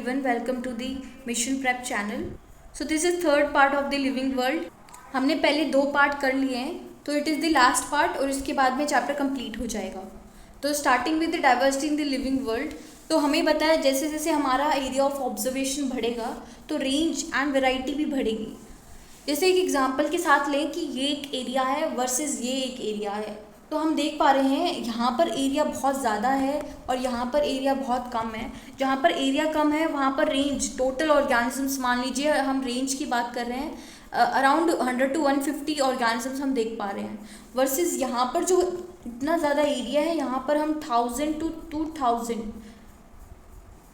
everyone, welcome to the Mission Prep channel. So this is third part of the living world. हमने पहले 2 part कर लिए हैं, तो it is the last part और इसके बाद में चैप्टर कंप्लीट हो जाएगा. तो starting with the diversity in the living world, तो हमें बताया जैसे जैसे हमारा एरिया ऑफ ऑब्जर्वेशन बढ़ेगा तो रेंज एंड वेराइटी भी बढ़ेगी. जैसे एक एग्जांपल के साथ लें कि ये एक एरिया है वर्सेस ये एक एरिया है, तो हम देख पा रहे हैं यहाँ पर एरिया बहुत ज़्यादा है और यहाँ पर एरिया बहुत कम है. जहाँ पर एरिया कम है वहाँ पर रेंज टोटल ऑर्गेनिजम्स, मान लीजिए हम रेंज की बात कर रहे हैं, अराउंड 100 to 150 ऑर्गेनिजम्स हम देख पा रहे हैं. वर्सेस यहाँ पर जो इतना ज़्यादा एरिया है यहाँ पर हम 1000 to 2000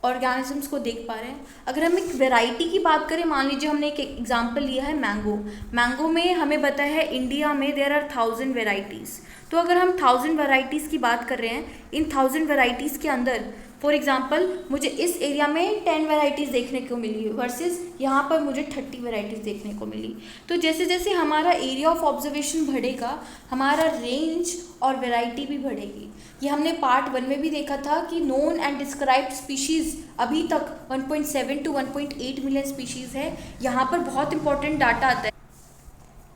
ऑर्गेनिजम्स को देख पा रहे हैं. अगर हम एक वैरायटी की बात करें, मान लीजिए हमने एक एग्जांपल लिया है मैंगो में हमें पता है इंडिया में देयर आर 1000 वेराइटीज़. तो अगर हम 1000 वेराइटीज़ की बात कर रहे हैं, इन 1000 वेराइटीज़ के अंदर फॉर एग्जांपल मुझे इस एरिया में 10 वेराइटीज़ देखने को मिली वर्सेस यहाँ पर मुझे 30 वेराइटीज़ देखने को मिली. तो जैसे जैसे हमारा एरिया ऑफ ऑब्जर्वेशन बढ़ेगा हमारा रेंज और वेराइटी भी बढ़ेगी. ये हमने पार्ट 1 में भी देखा था कि नोन एंड डिस्क्राइब्ड स्पीशीज़ अभी तक 1.7 to 1.8 मिलियन स्पीशीज़ है. यहाँ पर बहुत इंपॉर्टेंट डाटा आता है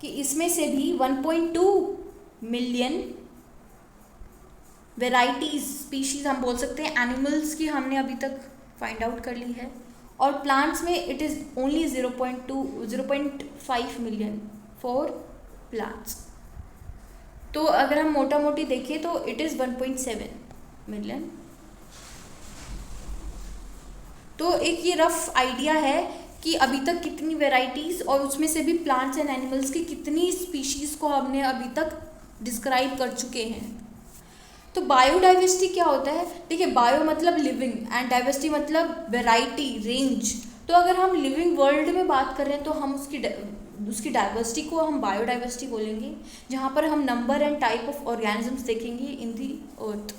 कि इसमें से भी 1.2 मिलियन वेराइटीज़ स्पीशीज़ हम बोल सकते हैं एनिमल्स की हमने अभी तक फाइंड आउट कर ली है, और प्लांट्स में it is only 0.5 million for plants. तो अगर हम मोटा मोटी देखें तो इट इज़ 1.7 मिलियन. तो एक ये रफ आइडिया है कि अभी तक कितनी वेराइटीज़ और उसमें से भी प्लांट्स एंड एनिमल्स की कितनी स्पीशीज़ को हमने अभी तक डिस्क्राइब कर चुके हैं. तो बायोडाइवर्सिटी क्या होता है? देखिए, बायो मतलब लिविंग एंड डाइवर्सिटी मतलब वेराइटी, रेंज. तो अगर हम लिविंग वर्ल्ड में बात कर रहे हैं तो हम उसकी डाइवर्सिटी को हम बायोडाइवर्सिटी बोलेंगे, जहाँ पर हम number and type of organisms देखेंगे इन दी अर्थ.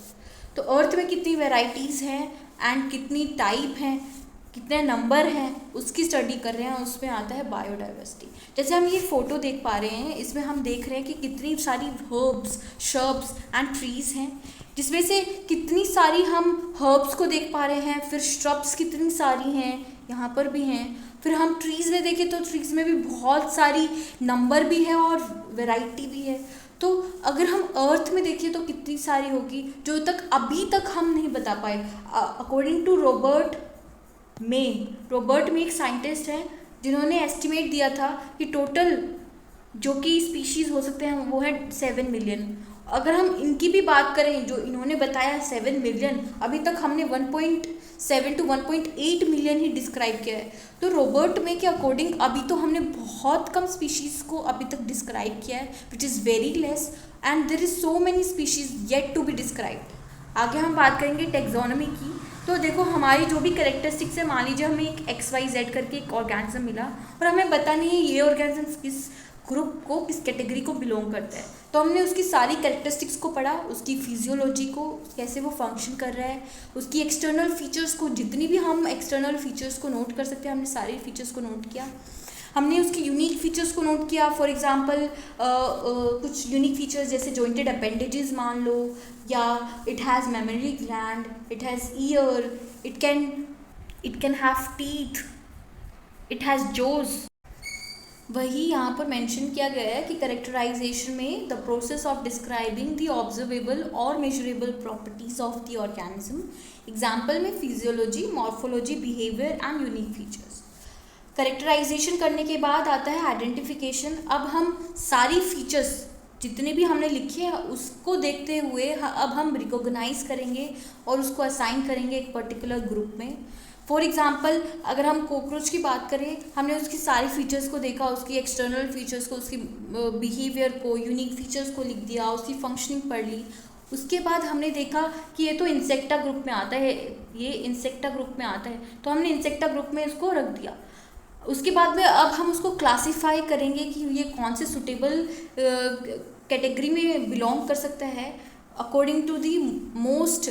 तो अर्थ में कितनी वेराइटीज़ हैं एंड कितनी टाइप हैं, कितने नंबर हैं, उसकी स्टडी कर रहे हैं, उसमें आता है बायोडाइवर्सिटी. जैसे हम ये फ़ोटो देख पा रहे हैं, इसमें हम देख रहे हैं कि कितनी सारी हर्ब्स, शर्ब्स एंड ट्रीज़ हैं, जिसमें से कितनी सारी हम हर्ब्स को देख पा रहे हैं. फिर श्रब्स कितनी सारी हैं, यहाँ पर भी हैं. फिर हम ट्रीज़ में देखें तो ट्रीज़ में भी बहुत सारी नंबर भी है और वेराइटी भी है. तो अगर हम अर्थ में देखें तो कितनी सारी होगी जो अभी तक हम नहीं बता पाए. अकॉर्डिंग टू रॉबर्ट मे एक साइंटिस्ट हैं जिन्होंने एस्टिमेट दिया था कि टोटल जो कि स्पीशीज़ हो सकते हैं वो है 7 मिलियन. अगर हम इनकी भी बात करें जो इन्होंने बताया 7 मिलियन, अभी तक हमने 1.7 to 1.8 मिलियन ही डिस्क्राइब किया है. तो रॉबर्ट मे के अकॉर्डिंग अभी तो हमने बहुत कम स्पीशीज़ को अभी तक डिस्क्राइब किया है, which is very less, and there is so many species yet to be described. आगे हम बात करेंगे टेक्सोनॉमी की. तो देखो, हमारी जो भी कैरेक्टरिस्टिक्स है, मान लीजिए हमें एक XYZ करके एक ऑर्गेनिज्म मिला और हमें पता नहीं है ये ऑर्गेनिज्म किस ग्रुप को, किस कैटेगरी को बिलोंग करता है. तो हमने उसकी सारी कैरेक्टरिस्टिक्स को पढ़ा, उसकी फिजियोलॉजी को, कैसे वो फंक्शन कर रहा है, उसकी एक्सटर्नल फीचर्स को, जितनी भी हम एक्सटर्नल फीचर्स को नोट कर सकते हैं हमने सारे फीचर्स को नोट किया. हमने उसकी यूनिक फीचर्स को नोट किया. फॉर एग्जांपल कुछ यूनिक फीचर्स जैसे जॉइंटेड अपेंडेजेस मान लो, या it has mammary gland, it has ear, it can have teeth, it has jaws. वही यहाँ पर मेंशन किया गया है कि कैरेक्टराइजेशन में the process of describing the observable और measurable properties of the organism. Example में physiology, morphology, behaviour and unique features. Characterization करने के बाद आता है आइडेंटिफिकेशन. अब हम सारी फीचर्स जितने भी हमने लिखे हैं उसको देखते हुए अब हम रिकॉग्नाइज करेंगे और उसको असाइन करेंगे एक पर्टिकुलर ग्रुप में. फॉर एग्जांपल अगर हम कॉकरोच की बात करें, हमने उसकी सारी फीचर्स को देखा, उसकी एक्सटर्नल फीचर्स को, उसकी बिहेवियर को, यूनिक फीचर्स को लिख दिया, उसकी फंक्शनिंग पढ़ ली. उसके बाद हमने देखा कि ये तो इंसेक्टा ग्रुप में आता है, ये इंसेक्टा ग्रुप में आता है, तो हमने इंसेक्टा ग्रुप में इसको रख दिया. उसके बाद में अब हम उसको क्लासीफाई करेंगे कि ये कौन से सुटेबल कैटेगरी में बिलोंग कर सकता है according to the most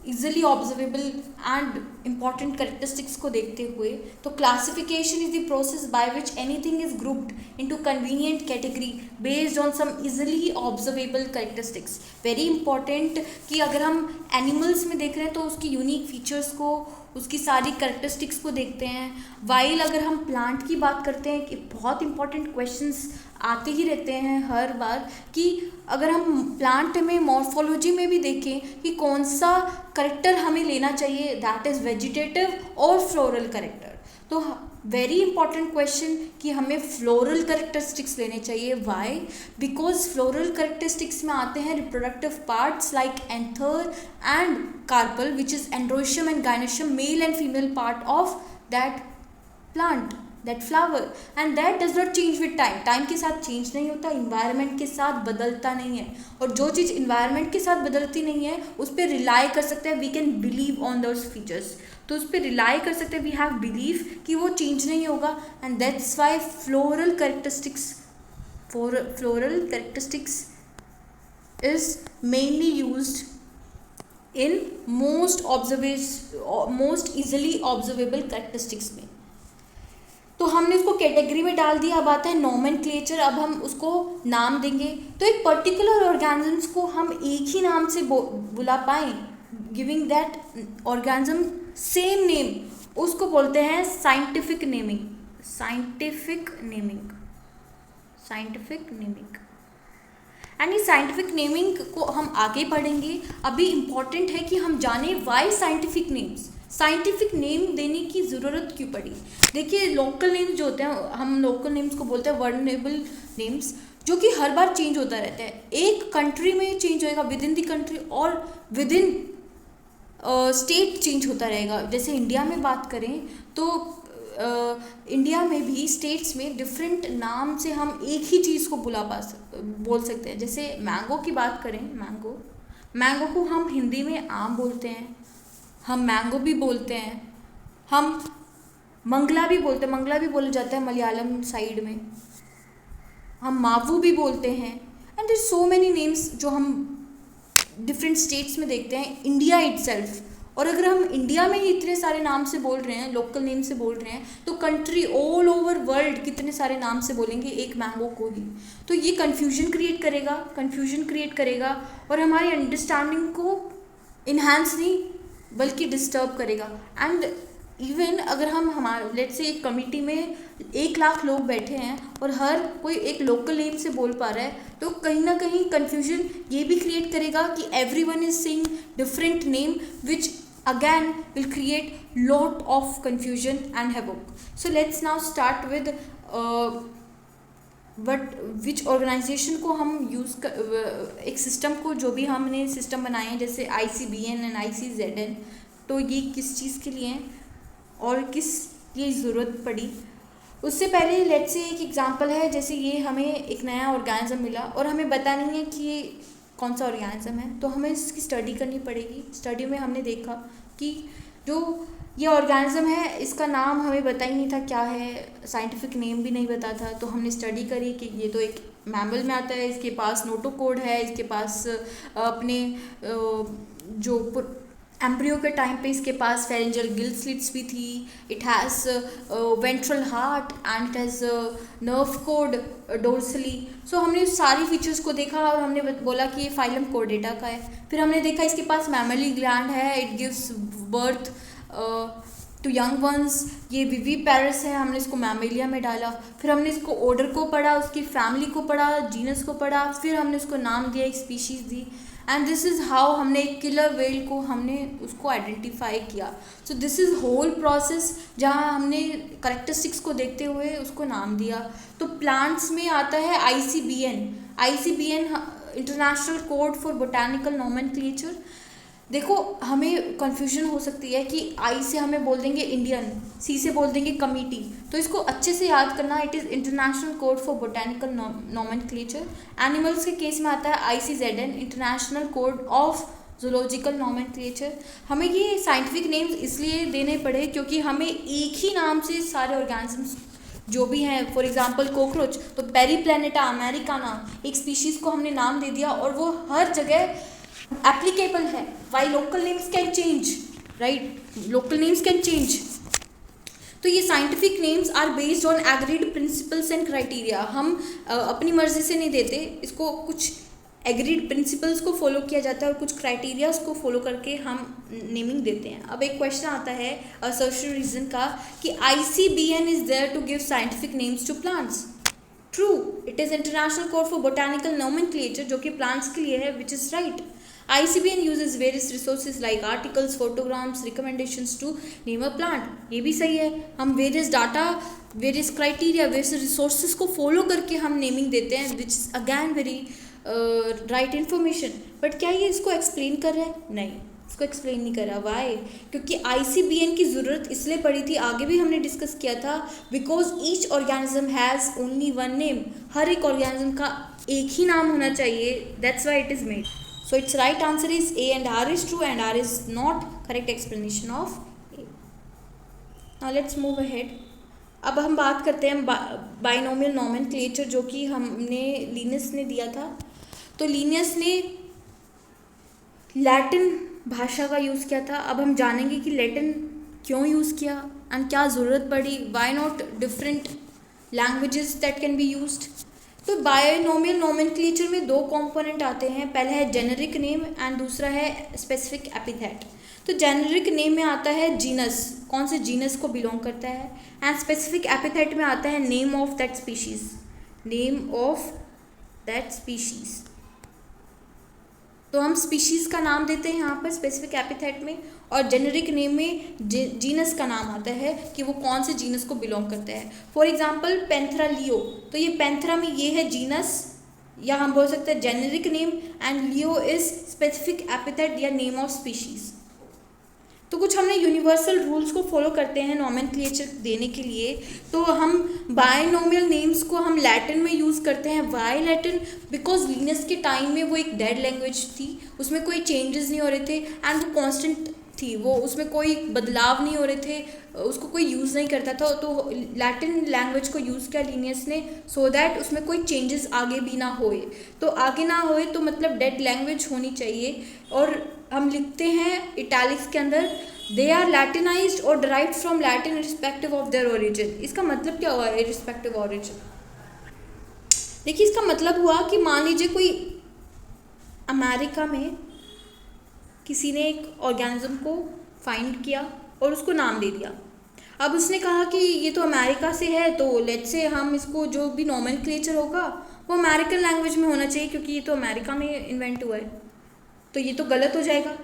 easily observable and important characteristics को देखते हुए, तो classification is the process by which anything is grouped into convenient category based on some easily observable characteristics. Very important कि अगर हम एनिमल्स में देख रहे हैं तो उसकी यूनिक फीचर्स को, उसकी सारी करेक्टरिस्टिक्स को देखते हैं। वाइल अगर हम प्लांट की बात करते हैं कि बहुत इंपॉर्टेंट क्वेश्चंस आते ही रहते हैं हर बार, कि अगर हम प्लांट में मॉर्फोलॉजी में भी देखें कि कौन सा करेक्टर हमें लेना चाहिए, दैट इज़ वेजिटेटिव और फ्लोरल करेक्टर। तो वेरी इंपॉर्टेंट क्वेश्चन कि हमें फ्लोरल करेक्टरिस्टिक्स लेने चाहिए। वाई? बिकॉज फ्लोरल करेक्टरिस्टिक्स में आते हैं reproductive parts like anther and carpel which is androecium and gynoecium, male and female part of that plant, that flower, and that does not change with time. Time के साथ change नहीं होता, environment के साथ बदलता नहीं है, और जो चीज़ इन्वायरमेंट के साथ बदलती नहीं है उस पर रिलाई कर सकते हैं, we can believe on those features. तो उस पर रिलाई कर सकते हैं, वी हैव बिलीव कि वो चेंज नहीं होगा, and that's why floral characteristics is mainly used in most easily observable characteristics में। तो हमने उसको कैटेगरी में डाल दिया। अब आता है नोमेनक्लेचर, अब हम उसको नाम देंगे। तो एक पर्टिकुलर ऑर्गेनिजम्स को हम एक ही नाम से बुला पाएँ, giving that organism same name, उसको बोलते हैं साइंटिफिक नेमिंग। एंड इस साइंटिफिक नेमिंग को हम आगे पढ़ेंगे। अभी इम्पॉर्टेंट है कि हम जाने why scientific names, scientific name देने की ज़रूरत क्यों पड़ी। देखिए लोकल नेम्स जो होते हैं, हम लोकल नेम्स को बोलते हैं वर्नेबल नेम्स, जो कि हर बार चेंज होता रहता है। एक कंट्री में चेंज होएगा विद इन द कंट्री, और विद इन स्टेट चेंज होता रहेगा। जैसे इंडिया में बात करें तो इंडिया में भी स्टेट्स में डिफरेंट नाम से हम एक ही चीज़ को बोल सकते हैं। जैसे मैंगो की बात करें, मैंगो को हम हिंदी में आम बोलते हैं, हम मैंगो भी बोलते हैं, हम मंगला भी बोलते हैं, मंगला भी बोला जाता है मलयालम साइड में, हम मावू भी बोलते हैं, and there so many names जो हम डिफरेंट स्टेट्स में देखते हैं इंडिया इटसेल्फ। और अगर हम इंडिया में ही इतने सारे नाम से बोल रहे हैं, लोकल नेम से बोल रहे हैं, तो कंट्री ऑल ओवर वर्ल्ड कितने सारे नाम से बोलेंगे एक मैंगो को ही। तो ये कन्फ्यूजन क्रिएट करेगा और हमारी अंडरस्टैंडिंग को इन्हांस नहीं बल्कि डिस्टर्ब करेगा। एंड इवन अगर हम हमारे लेट्स से एक कमिटी में 1 लाख लोग बैठे हैं और हर कोई एक लोकल नेम से बोल पा रहा है, तो कहीं ना कहीं कन्फ्यूजन ये भी क्रिएट करेगा कि everyone is saying different name which again will create lot of confusion and havoc. So let's now start with which organization को हम एक सिस्टम को, जो भी हमने सिस्टम बनाए हैं जैसे ICBN एंड ICZN, तो ये किस चीज़ के लिए हैं और किस लिए ज़रूरत पड़ी। उससे पहले लेट्स से एक एग्जांपल है, जैसे ये हमें एक नया ऑर्गेनिज्म मिला और हमें पता नहीं है कि ये कौन सा ऑर्गेनिज्म है, तो हमें इसकी स्टडी करनी पड़ेगी। स्टडी में हमने देखा कि जो ये ऑर्गेनिज्म है इसका नाम हमें पता ही नहीं था क्या है, साइंटिफिक नेम भी नहीं पता था। तो हमने स्टडी करी कि ये तो एक मैमल में आता है, इसके पास नोटोकोड है, इसके पास अपने जो एम्ब्रियो के टाइम पे इसके पास फेरेंजियल गिल स्लिट्स भी थी, it has ventral heart and it has nerve cord dorsally. So हमने सारी फीचर्स को देखा और हमने बोला कि ये फाइलम कोर्डेटा का है। फिर हमने देखा इसके पास मैमली ग्लैंड है, it gives birth to young ones. ये विविपेरस है, हमने इसको मैमेलिया में डाला। फिर हमने इसको ऑर्डर को पढ़ा, उसकी फैमिली को पढ़ा, जीनस को पढ़ा, फिर हमने उसको नाम दिया, एक स्पीशीज़ दी। एंड दिस इज़ हाउ हमने एक किलर व्हेल को हमने उसको आइडेंटिफाई किया। So this is whole process जहाँ हमने करेक्टरिस्टिक्स को देखते हुए उसको नाम दिया। तो प्लांट्स में आता है ICBN international code for botanical nomenclature. देखो हमें कन्फ्यूजन हो सकती है कि आई से हमें बोल देंगे इंडियन, सी से बोल देंगे कमिटी, तो इसको अच्छे से याद करना। It is international code for botanical nomenclature. Animals के केस में आता है ICZN international code of zoological nomenclature. हमें ये साइंटिफिक नेम्स इसलिए देने पड़े क्योंकि हमें एक ही नाम से सारे ऑर्गेनिजम्स जो भी हैं, फॉर एग्जांपल कॉकरोच, तो पेरीप्लैनेटा अमेरिकाना एक स्पीशीज़ को हमने नाम दे दिया और वो हर जगह एप्लीकेबल है, why local names can change, right, local names can change. तो ये scientific names are based on agreed principles and criteria. हम अपनी मर्जी से नहीं देते इसको, कुछ एग्रीड प्रिंसिपल्स को फॉलो किया जाता है और कुछ क्राइटेरियाज को फॉलो करके हम नेमिंग देते हैं। अब एक क्वेश्चन आता है असर्शन रीजन का कि ICBN is there to give scientific names to plants. True, it is international code for botanical nomenclature, जो कि प्लांट्स के लिए है, which is right. ICBN uses various resources like articles, photograms, recommendations to name a plant. ये भी सही है, हम various data, various criteria, various resources को follow करके हम naming देते हैं, which is again very right information. But क्या ये इसको explain कर रहा है? नहीं, इसको explain नहीं कर रहा। Why? क्योंकि ICBN की ज़रूरत इसलिए पड़ी थी, आगे भी हमने डिस्कस किया था, because each organism has only one name. हर एक organism का एक ही नाम होना चाहिए, that's why it is made. So its right answer is A and R is true and R is not correct explanation of A. Now let's move ahead. अब हम बात करते हैं बाइनोमियल नोमेनक्लेचर, जो कि हमने लिनस ने दिया था। तो लिनस ने लैटिन भाषा का यूज़ किया था। अब हम जानेंगे कि लैटिन क्यों यूज़ किया एंड क्या ज़रूरत पड़ी, why not different languages that can be used. तो बायनोमियल नोमेनक्लेचर में दो कंपोनेंट आते हैं, पहला है जेनेरिक नेम एंड दूसरा है स्पेसिफिक एपिथेट। तो जेनेरिक नेम में आता है जीनस, कौन से जीनस को बिलोंग करता है, एंड स्पेसिफिक एपिथेट में आता है name of that species, name of that species. तो हम स्पीशीज़ का नाम देते हैं यहाँ पर स्पेसिफिक एपिथेट में, और जेनेरिक नेम में जीनस का नाम आता है कि वो कौन से जीनस को बिलोंग करता है। फॉर एग्जांपल पैंथरा लियो, तो ये पैंथरा में ये है जीनस, या हम बोल सकते हैं generic name, and Leo is specific epithet या नेम ऑफ स्पीशीज़। तो कुछ हमने यूनिवर्सल रूल्स को फॉलो करते हैं नोमेनक्लेचर देने के लिए। तो हम बायनोमियल नेम्स को हम लैटिन में यूज़ करते हैं। Why Latin? बिकॉज लिनस के टाइम में वो एक डेड लैंग्वेज थी, उसमें कोई चेंजेस नहीं हो रहे थे एंड वो कांस्टेंट थी, वो उसमें कोई बदलाव नहीं हो रहे थे, उसको कोई यूज़ नहीं करता था। तो लैटिन लैंग्वेज को यूज़ किया लिनियस ने, सो दैट उसमें कोई चेंजेस आगे भी ना होए। तो आगे ना होए तो मतलब डेड लैंग्वेज होनी चाहिए। और हम लिखते हैं इटैलिक्स के अंदर, दे आर लैटिनाइज्ड और derived from Latin respective of their origin. इसका मतलब क्या हुआ रिस्पेक्टिव ऑरिजिन? देखिए, इसका मतलब हुआ कि मान लीजिए कोई अमेरिका में किसी ने एक ऑर्गेनिज्म को फाइंड किया और उसको नाम दे दिया। अब उसने कहा कि ये तो अमेरिका से है, तो लेट्स से हम इसको जो भी नोमेनक्लेचर होगा वो अमेरिकन लैंग्वेज में होना चाहिए, क्योंकि ये तो अमेरिका में इन्वेंट हुआ है, तो ये तो गलत हो जाएगा।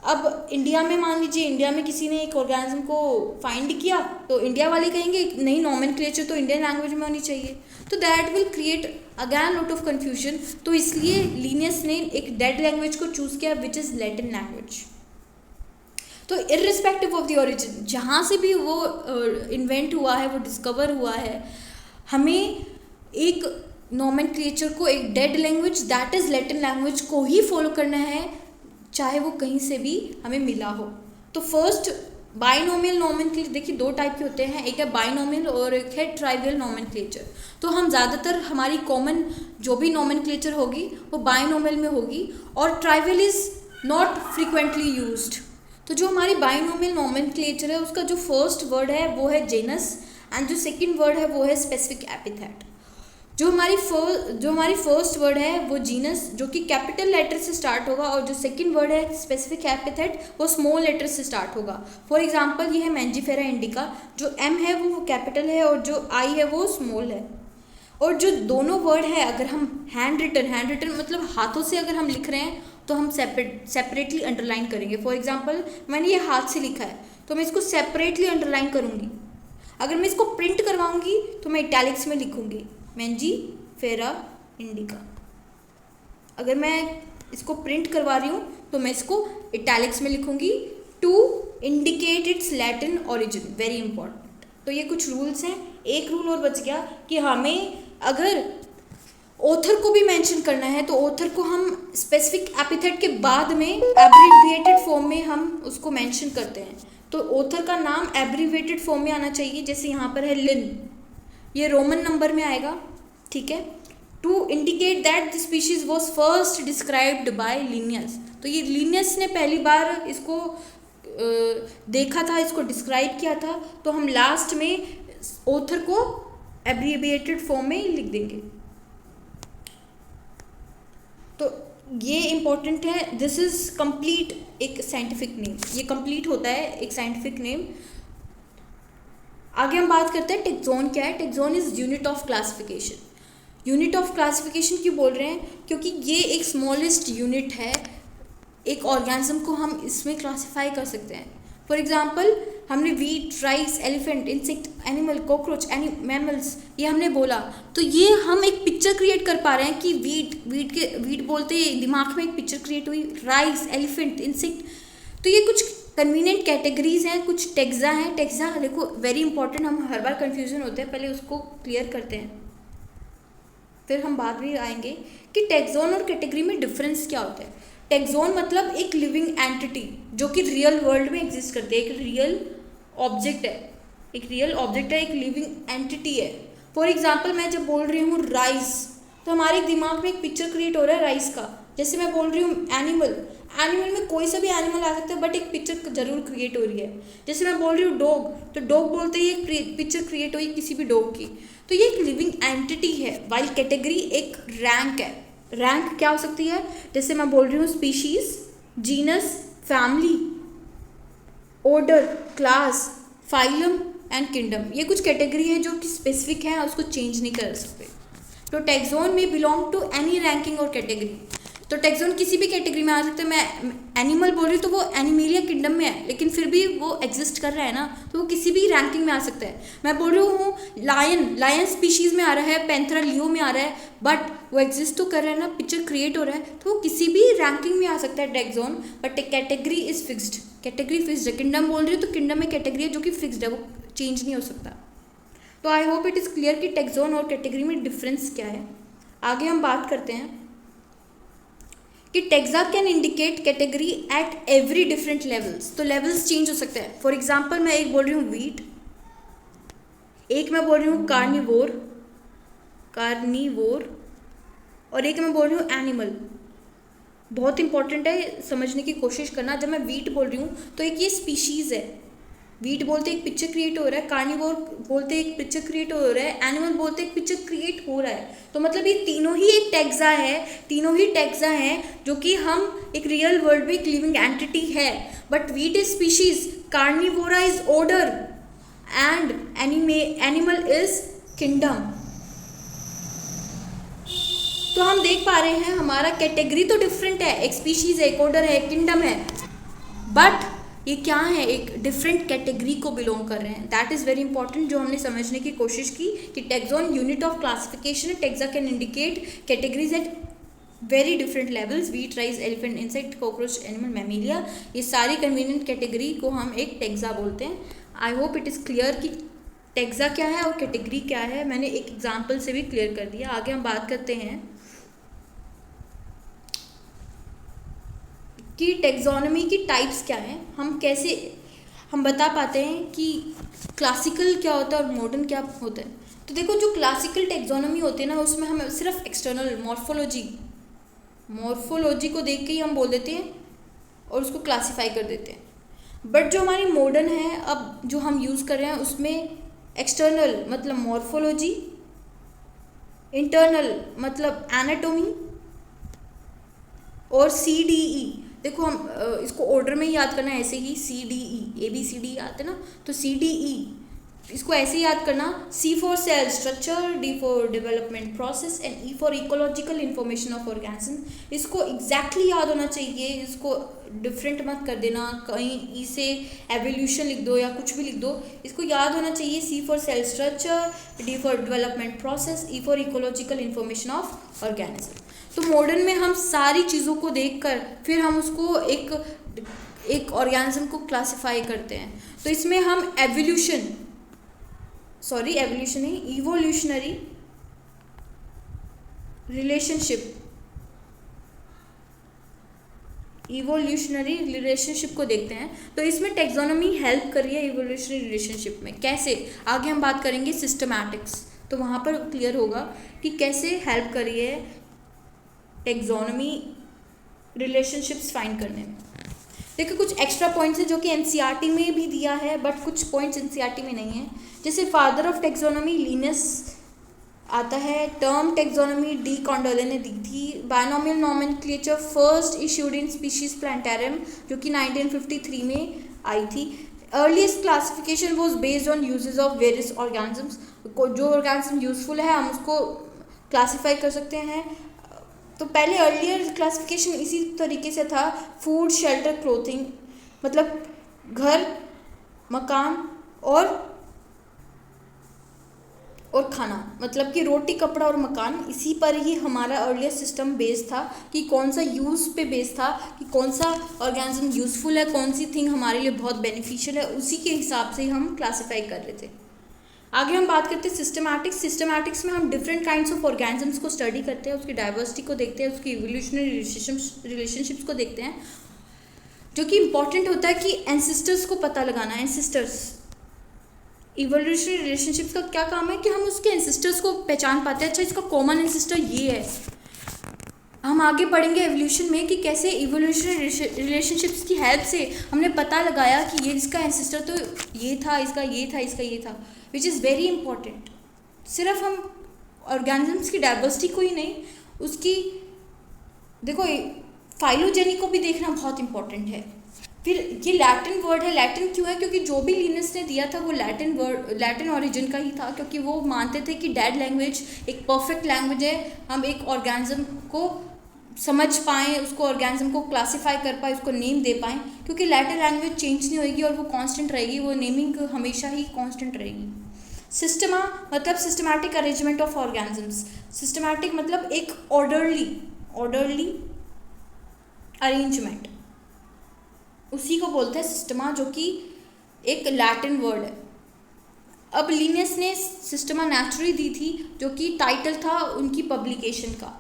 अब इंडिया में मान लीजिए, इंडिया में किसी ने एक ऑर्गेनिज्म को फाइंड किया, तो इंडिया वाले कहेंगे नहीं, नोमेनक्लेचर तो इंडियन लैंग्वेज में होनी चाहिए, तो that will create again lot of confusion. तो इसलिए लिनियस ने एक डेड लैंग्वेज को चूज़ किया विच इज़ लैटिन लैंग्वेज। तो इर्रिस्पेक्टिव ऑफ द ओरिजिन, जहाँ से भी वो इन्वेंट हुआ है, वो डिस्कवर हुआ है, हमें एक नोमेनक्लेचर को, एक dead language that is Latin language को ही फॉलो करना है, चाहे वो कहीं से भी हमें मिला हो। तो फर्स्ट बाइनोमियल नोमेनक्लेचर, देखिए दो टाइप के होते हैं, एक है बाइनोमियल और एक है ट्राइवियल नोमेनक्लेचर। तो हम ज़्यादातर हमारी कॉमन जो भी नोमेनक्लेचर होगी वो बाइनोमियल में होगी, और trivial is not frequently used. तो जो हमारी बाइनोमियल नोमेनक्लेचर है उसका जो फर्स्ट वर्ड है वो है जेनस, एंड जो सेकेंड वर्ड है वो है स्पेसिफिक एपिथेट। जो हमारी फर्स्ट वर्ड है वो जीनस, जो कि कैपिटल लेटर से स्टार्ट होगा, और जो सेकंड वर्ड है स्पेसिफिक एपिथेट वो स्मॉल लेटर से स्टार्ट होगा। फॉर एग्जांपल ये है मैंजीफेरा इंडिका, जो एम है वो कैपिटल है और जो आई है वो स्मॉल है। और जो दोनों वर्ड है, अगर हम हैंड रिटन मतलब हाथों से अगर हम लिख रहे हैं तो हम सेपरेटली अंडरलाइन करेंगे। फॉर एग्जाम्पल मैंने ये हाथ से लिखा है तो मैं इसको सेपरेटली अंडरलाइन करूँगी। अगर मैं इसको प्रिंट करवाऊँगी तो मैं इटैलिक्स में लिखूँगी मैंजीफेरा इंडिका। अगर मैं इसको प्रिंट करवा रही हूँ तो मैं इसको इटैलिक्स में लिखूँगी, to indicate its Latin origin, very important. तो ये कुछ रूल्स हैं। एक रूल और बच गया कि हमें अगर ऑथर को भी मेंशन करना है तो ऑथर को हम स्पेसिफिक एपिथेट के बाद में एब्रिविएटेड फॉर्म में हम उसको मेंशन करते हैं। तो ऑथर का नाम एब्रिविएटेड फॉर्म में आना चाहिए, जैसे यहाँ पर है लिन, ये रोमन नंबर में आएगा, ठीक है। To indicate that the species was first described by Linnaeus, तो ये लिनियस ने पहली बार इसको देखा था, इसको डिस्क्राइब किया था, तो हम लास्ट में ऑथर को एब्रिविएटेड फॉर्म में लिख देंगे। तो ये इम्पोर्टेंट है, दिस इज कंप्लीट एक साइंटिफिक नेम, ये कंप्लीट होता है एक साइंटिफिक नेम। आगे हम बात करते हैं टेक्सोन क्या है। Taxon is unit of classification. Unit of classification क्यों बोल रहे हैं, क्योंकि ये एक स्मॉलेस्ट यूनिट है, एक ऑर्गेनिज्म को हम इसमें क्लासीफाई कर सकते हैं। फॉर एग्जांपल हमने wheat, rice, elephant, insect, animal, cockroach, mammals, ये हमने बोला, तो ये हम एक पिक्चर क्रिएट कर पा रहे हैं कि वीट बोलते ही दिमाग में एक पिक्चर क्रिएट हुई, राइस, एलिफेंट, इंसेक्ट, तो ये कुछ कन्वीनियंट कैटेगरीज हैं, कुछ टेक्सा हैं। टेक्सा देखो वेरी इंपॉर्टेंट, हम हर बार कन्फ्यूजन होते हैं, पहले उसको क्लियर करते हैं, फिर हम बाद में आएंगे कि टेक्सोन और कैटेगरी में डिफरेंस क्या होता है। टेक्सोन मतलब एक लिविंग एंटिटी जो कि रियल वर्ल्ड में एग्जिस्ट करती है, एक रियल ऑब्जेक्ट है, एक लिविंग एंटिटी है। फॉर एग्जांपल मैं जब बोल रही हूँ राइस, तो हमारे दिमाग में एक पिक्चर क्रिएट हो रहा है राइस का। जैसे मैं बोल रही हूँ एनिमल में कोई सा भी एनिमल आ सकता है, बट एक पिक्चर जरूर क्रिएट हो रही है। जैसे मैं बोल रही हूँ डॉग, तो डॉग बोलते ही एक पिक्चर क्रिएट हुई किसी भी डॉग की, तो ये एक लिविंग एंटिटी है। वाइल कैटेगरी एक रैंक है। रैंक क्या हो सकती है, जैसे मैं बोल रही हूँ species, genus, family, order, class, phylum and kingdom, ये कुछ कैटेगरी है जो कि स्पेसिफिक है और उसको चेंज नहीं कर सकते। तो टेक्सोन में बिलोंग टू एनी रैंकिंग और कैटेगरी। तो टेक्सोन किसी भी कैटेगरी में आ सकता है। मैं एनिमल बोल रही हूँ तो वो एनिमेलिया किंगडम में है, लेकिन फिर भी वो एग्जिस्ट कर रहा है ना, तो वो किसी भी रैंकिंग में आ सकता है। मैं बोल रही हूँ लायन स्पीशीज़ में आ रहा है, पैंथरा लियो में आ रहा है, बट वो एग्जिस्ट तो कर रहा है ना, पिक्चर क्रिएट हो रहा है, तो वो किसी भी रैंकिंग में आ सकता है taxon, but category is fixed. Category fixed है। किंगडम बोल रही हूँ तो किंगडम में कैटेगरी है जो कि फिक्स्ड है, वो चेंज नहीं हो सकता। तो I hope it is clear कि टेक्सोन और कैटेगरी में डिफरेंस क्या है। आगे हम बात करते हैं कि taxa can indicate category at every different levels. तो लेवल्स चेंज हो सकते हैं। फॉर एग्जांपल मैं एक बोल रही हूँ वीट, एक मैं बोल रही हूँ कार्निवोर, और एक मैं बोल रही हूँ एनिमल। बहुत इंपॉर्टेंट है, समझने की कोशिश करना। जब मैं वीट बोल रही हूँ तो एक ये स्पीशीज़ है, वीट बोलते एक पिक्चर क्रिएट हो रहा है, कार्निवोर बोलते एक पिक्चर क्रिएट हो रहा है, एनिमल बोलते एक पिक्चर क्रिएट हो रहा है। तो मतलब ये तीनों ही एक टेक्सा है, तीनों ही टेक्सा हैं जो कि हम एक रियल वर्ल्ड में एक लिविंग एंटिटी है। But wheat is species, Carnivora is order and animal is kingdom. तो हम देख पा रहे हैं हमारा कैटेगरी तो डिफरेंट है, एक स्पीशीज है, एक ऑर्डर है, एक किंगडम है, बट ये क्या है, एक डिफरेंट कैटेगरी को बिलोंग कर रहे हैं। दैट इज़ वेरी इंपॉर्टेंट, जो हमने समझने की कोशिश की कि taxon unit of classification, taxa can indicate categories at very different levels, wheat, rice, elephant, insect, cockroach, animal, mammalia, ये सारी कन्वीनियंट कैटेगरी को हम एक टेक्सा बोलते हैं। आई होप इट इज़ क्लियर कि टेक्सा क्या है और कैटेगरी क्या है। मैंने एक एग्जाम्पल से भी क्लियर कर दिया। आगे हम बात करते हैं कि टेक्सोनॉमी की टाइप्स क्या हैं, हम बता पाते हैं कि क्लासिकल क्या होता है और मॉडर्न क्या होता है। तो देखो, जो क्लासिकल टेक्सोनॉमी होती है ना, उसमें हम सिर्फ एक्सटर्नल मॉर्फोलॉजी को देख के ही हम बोल देते हैं और उसको क्लासीफाई कर देते हैं। बट जो हमारी मॉडर्न है अब जो हम यूज़ कर रहे हैं, उसमें एक्सटर्नल मतलब मॉर्फोलॉजी, इंटरनल मतलब एनाटोमी और CDE। देखो हम इसको ऑर्डर में ही याद करना है, ऐसे ही CDE, ABCD आते ना, तो CDE इसको ऐसे ही याद करना। C for sale structure, D for development process and E for ecological information of organism. इसको एग्जैक्टली याद होना चाहिए, इसको डिफरेंट मत कर देना, कहीं E से एवोल्यूशन लिख दो या कुछ भी लिख दो, इसको याद होना चाहिए। C for sale structure, D for development process, E for ecological information of organism. तो मॉडर्न में हम सारी चीज़ों को देखकर फिर हम उसको एक ऑर्गेनिज्म को क्लासिफाई करते हैं। तो इसमें हम इवोल्यूशनरी रिलेशनशिप को देखते हैं। तो इसमें टेक्सोनॉमी हेल्प कर रही है इवोल्यूशनरी रिलेशनशिप में। कैसे, आगे हम बात करेंगे सिस्टमैटिक्स, तो वहाँ पर क्लियर होगा कि कैसे हेल्प कर रही है टेक्सोनॉमी रिलेशनशिप्स फाइंड करने में। देखिए कुछ एक्स्ट्रा पॉइंट्स हैं जो कि एनसीईआरटी में भी दिया है, बट कुछ पॉइंट्स एनसीईआरटी में नहीं है। जैसे फादर ऑफ टेक्सोनॉमी लिनस आता है, टर्म टेक्सोनॉमी डी कॉन्डोले ने दी थी, binomial nomenclature first issued in species plantarum जो कि 1953 में आई थी। Earliest classification was based on uses of various organisms, जो ऑर्गेनिज्म यूजफुल है हम उसको क्लासीफाई कर सकते हैं। तो पहले अर्लियर क्लासिफिकेशन इसी तरीके से था, फूड शेल्टर क्लोथिंग, मतलब घर, मकान और खाना, मतलब कि रोटी, कपड़ा और मकान, इसी पर ही हमारा अर्लियर सिस्टम बेस्ड था कि कौन सा यूज़ पे बेस्ड था कि कौन सा ऑर्गेनिज्म यूज़फुल है, कौन सी थिंग हमारे लिए बहुत बेनिफिशियल है, उसी के हिसाब से हम क्लासीफाई कर रहे थे। आगे हम बात करते हैं सिस्टमैटिक्स। सिस्टमैटिक्स में हम डिफरेंट काइंड्स ऑफ ऑर्गेनिजम्स को स्टडी करते हैं, उसकी डाइवर्सिटी को देखते हैं, उसकी इवोल्यूशनरी रिलेशनशिप्स को देखते हैं। जो कि इम्पॉर्टेंट होता है कि एंसेस्टर्स को पता लगाना। एंसेस्टर्स, इवोल्यूशनरी रिलेशनशिप्स का क्या काम है कि हम उसके एंसेस्टर्स को पहचान पाते हैं। अच्छा, इसका कॉमन एंसेस्टर ये है। हम आगे पढ़ेंगे एवोल्यूशन में कि कैसे इवोल्यूशनरी रिलेशनशिप्स की हेल्प से हमने पता लगाया कि ये इसका एंसेस्टर तो ये था, इसका ये था, इसका ये था, विच इज़ वेरी इंपॉर्टेंट। सिर्फ हम ऑर्गेनिजम्स की डाइवर्सिटी को ही नहीं, उसकी देखो फाइलोजेनी को भी देखना बहुत इंपॉर्टेंट है। फिर ये लैटिन वर्ड है। लैटिन क्यों है? क्योंकि जो भी लिनस ने दिया था वो लैटिन ओरिजिन का ही था, क्योंकि वो मानते थे कि डेड लैंग्वेज एक परफेक्ट लैंग्वेज है, हम एक ऑर्गेनिज्म को समझ पाएँ, उसको ऑर्गेनिज्म को क्लासीफाई कर पाए, उसको नेम दे पाएँ, क्योंकि लैटिन लैंग्वेज चेंज नहीं होगी और वो कांस्टेंट रहेगी, वो नेमिंग हमेशा ही कांस्टेंट रहेगी। सिस्टमा मतलब systematic arrangement of organisms. Systematic मतलब एक ऑर्डरली अरेंजमेंट, उसी को बोलते हैं सिस्टमा, जो कि एक लैटिन वर्ड है। अब लिनस ने सिस्टमा नेचुरली दी थी, जो कि टाइटल था उनकी पब्लिकेशन का।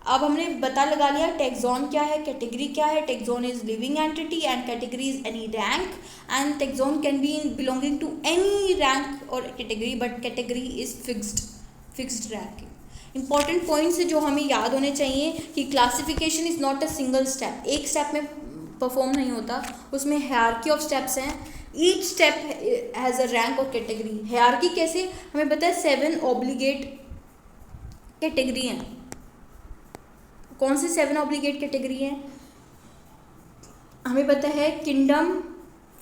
अब हमने पता लगा लिया टैक्सॉन क्या है, कैटेगरी क्या है। Taxon is living entity and category is any rank, and taxon can be belonging to any rank और category, but category is fixed ranking. Important points है जो हमें याद होने चाहिए कि classification is not a single step, एक step में परफॉर्म नहीं होता, उसमें हायरार्की ऑफ स्टेप्स हैं। Each step has a rank और कैटेगरी। हायरार्की कैसे? हमें पता है 7 ऑब्लिगेट कैटेगरी हैं। कौन से 7 ऑब्लिगेट कैटेगरी हैं? हमें पता है kingdom,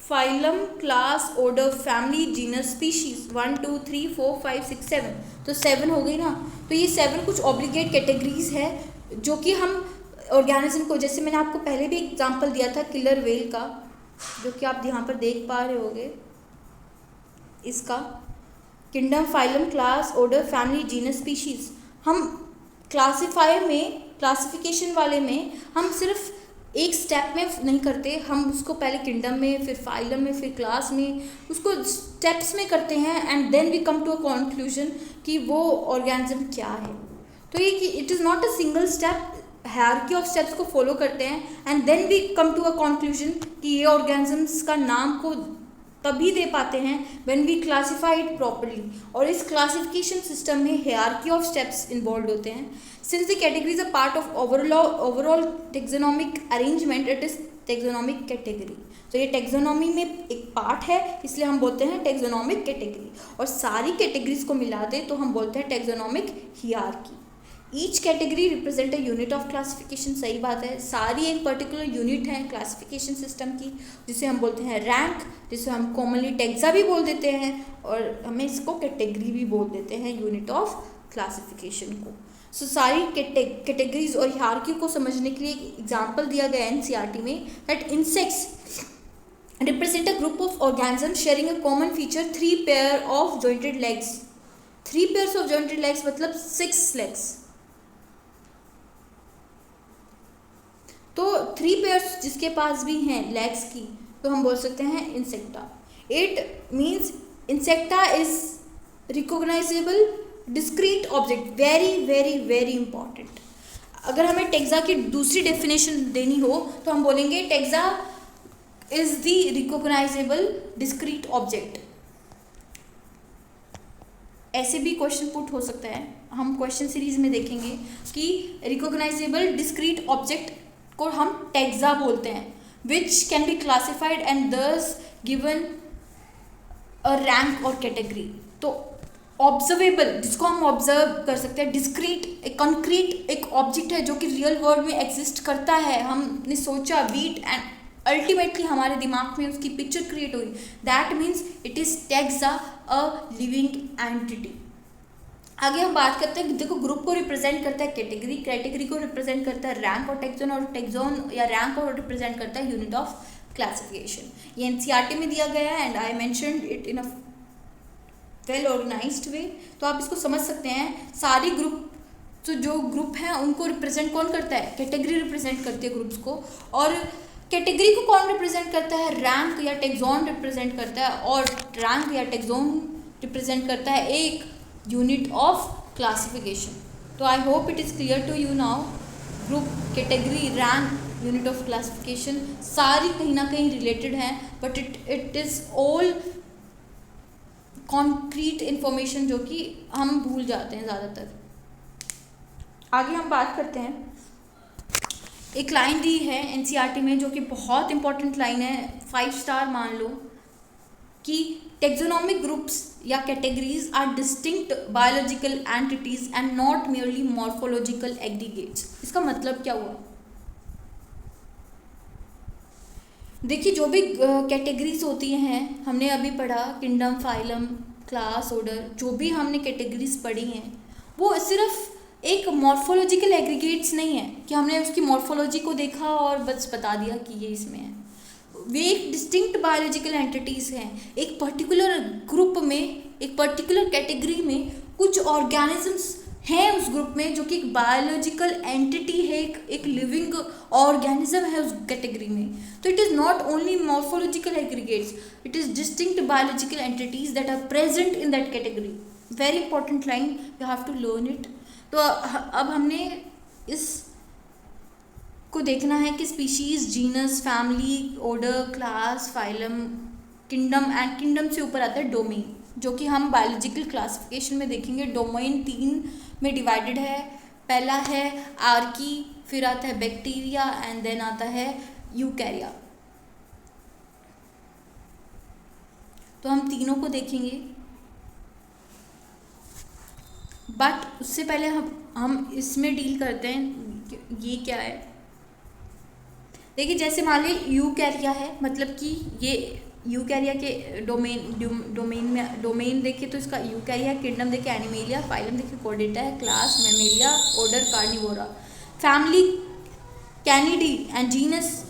phylum, class, order, family, genus, species, 1 2 3 4 5 6 7, तो 7 हो गई ना। तो ये 7 कुछ ऑब्लिगेट कैटेगरीज है जो कि हम ऑर्गेनिज्म को, जैसे मैंने आपको पहले भी एग्जांपल दिया था किलर वेल का, जो कि आप यहाँ पर देख पा रहे होगे, इसका kingdom, phylum, class, order, family, genus, species. हम क्लासिफिकेशन वाले में हम सिर्फ एक स्टेप में नहीं करते, हम उसको पहले किंगडम में, फिर फाइलम में, फिर क्लास में, उसको स्टेप्स में करते हैं, and then we come to a conclusion कि वो ऑर्गेनिज्म क्या है। तो ये कि it is not a single step, hierarchy of steps को फॉलो करते हैं, and then we come to a conclusion कि ये ऑर्गेनिजम्स का नाम को तभी दे पाते हैं when we classify it properly. और इस क्लासिफिकेशन सिस्टम में हायरार्की ऑफ स्टेप्स इन्वॉल्व होते हैं। Since the category is a part of overall taxonomic arrangement, it is taxonomic category. तो ये टेक्सोनॉमी में एक पार्ट है, इसलिए हम बोलते हैं टेक्सोनॉमिक कैटेगरी। और सारी कैटेगरीज को मिला दे तो हम बोलते हैं taxonomic hierarchy. Each category represent a unit of classification. सही बात है, सारी एक पर्टिकुलर यूनिट है क्लासिफिकेशन सिस्टम की, जिसे हम बोलते हैं रैंक, जिसे हम कॉमनली टेक्सा भी बोल देते हैं, और हमें इसको कैटेगरी भी बोल देते हैं, यूनिट ऑफ क्लासिफिकेशन को। सो सारी कैटेगरीज और हायरार्की को समझने के लिए एक एग्जाम्पल दिया गया एनसीईआरटी में, that insects represent a group of organisms sharing a common feature, 3 pair of jointed legs. 3 pairs of jointed legs मतलब 6 legs। तो 3 पेयर्स जिसके पास भी हैं लेग्स की, तो हम बोल सकते हैं insecta. It means insecta is recognisable discrete object. Very very very important. अगर हमें टेक्सा की दूसरी डेफिनेशन देनी हो तो हम बोलेंगे taxa is the recognisable discrete object. ऐसे भी क्वेश्चन पुट हो सकता है, हम क्वेश्चन सीरीज में देखेंगे कि रिकॉग्नाइजेबल डिस्क्रीट ऑब्जेक्ट को हम टैक्सा बोलते हैं, which can be classified and दस गिवन अ रैंक और कैटेगरी। तो ऑब्जर्वेबल, जिसको हम ऑब्जर्व कर सकते हैं, डिस्क्रीट, एक कंक्रीट एक ऑब्जेक्ट है जो कि रियल वर्ल्ड में एग्जिस्ट करता है, हमने सोचा वीट एंड अल्टीमेटली हमारे दिमाग में उसकी पिक्चर क्रिएट हुई, that means it is taxa a living entity. आगे हम बात करते हैं कि देखो ग्रुप को रिप्रेजेंट करता है कैटेगरी, कैटेगरी को रिप्रेजेंट करता है रैंक और टैक्सोन या रैंक को रिप्रेजेंट करता है यूनिट ऑफ क्लासिफिकेशन। ये एनसीईआरटी में दिया गया है and I mentioned it in a well organized way, तो आप इसको समझ सकते हैं। सारी ग्रुप, तो जो ग्रुप हैं उनको रिप्रेजेंट कौन करता है, कैटेगरी रिप्रेजेंट करती है ग्रुप्स को, और कैटेगरी को कौन रिप्रेजेंट करता है, रैंक या टैक्सोन रिप्रेजेंट करता है, और रैंक या टैक्सोन रिप्रेजेंट करता है एक यूनिट ऑफ क्लासिफिकेशन। तो I hope it is clear to you now, group, category, rank, unit of classification सारी कहीं ना कहीं रिलेटेड हैं, but it is all concrete information जो कि हम भूल जाते हैं ज़्यादातर। आगे हम बात करते हैं, एक लाइन दी है एनसीईआरटी में जो कि बहुत इंपॉर्टेंट लाइन है, 5 स्टार मान लो, कि टेक्सोनोमिक ग्रुप्स या categories are distinct biological entities and not merely morphological aggregates. इसका मतलब क्या हुआ? देखिए जो भी कैटेगरीज होती हैं, हमने अभी पढ़ा किंगडम, फाइलम, क्लास, ऑर्डर, जो भी हमने कैटेगरीज पढ़ी हैं वो सिर्फ एक मॉर्फोलॉजिकल एग्रीगेट्स नहीं है कि हमने उसकी मॉर्फोलॉजी को देखा और बस बता दिया कि ये इसमें है। वे एक डिस्टिंक्ट बायोलॉजिकल एंटिटीज़ हैं। एक पर्टिकुलर ग्रुप में, एक पर्टिकुलर कैटेगरी में कुछ ऑर्गेनिजम्स हैं उस ग्रुप में जो कि एक बायोलॉजिकल एंटिटी है, एक लिविंग ऑर्गेनिज्म है उस कैटेगरी में। तो it is not only morphological aggregates, it is distinct biological entities that are present in that category. Very important line, you have to learn it. तो अब हमने इस को देखना है कि species, genus, family, order, class, phylum, kingdom, and kingdom से ऊपर आता है डोमेन, जो कि हम बायोलॉजिकल क्लासिफिकेशन में देखेंगे। डोमेन 3 में डिवाइडेड है। पहला है आर्की, फिर आता है बैक्टीरिया एंड देन आता है यूकैरिया। तो हम तीनों को देखेंगे, बट उससे पहले हम इसमें डील करते हैं ये क्या है। देखिए जैसे मान लीजिए यूकैरिया है, मतलब कि ये यूकैरिया के डोमेन देखिए तो इसका यूकैरिया, किंगडम देखिए एनिमेलिया, फाइलम देखिए कोर्डेटा है, class mammalia, order carnivora, family canidae and genus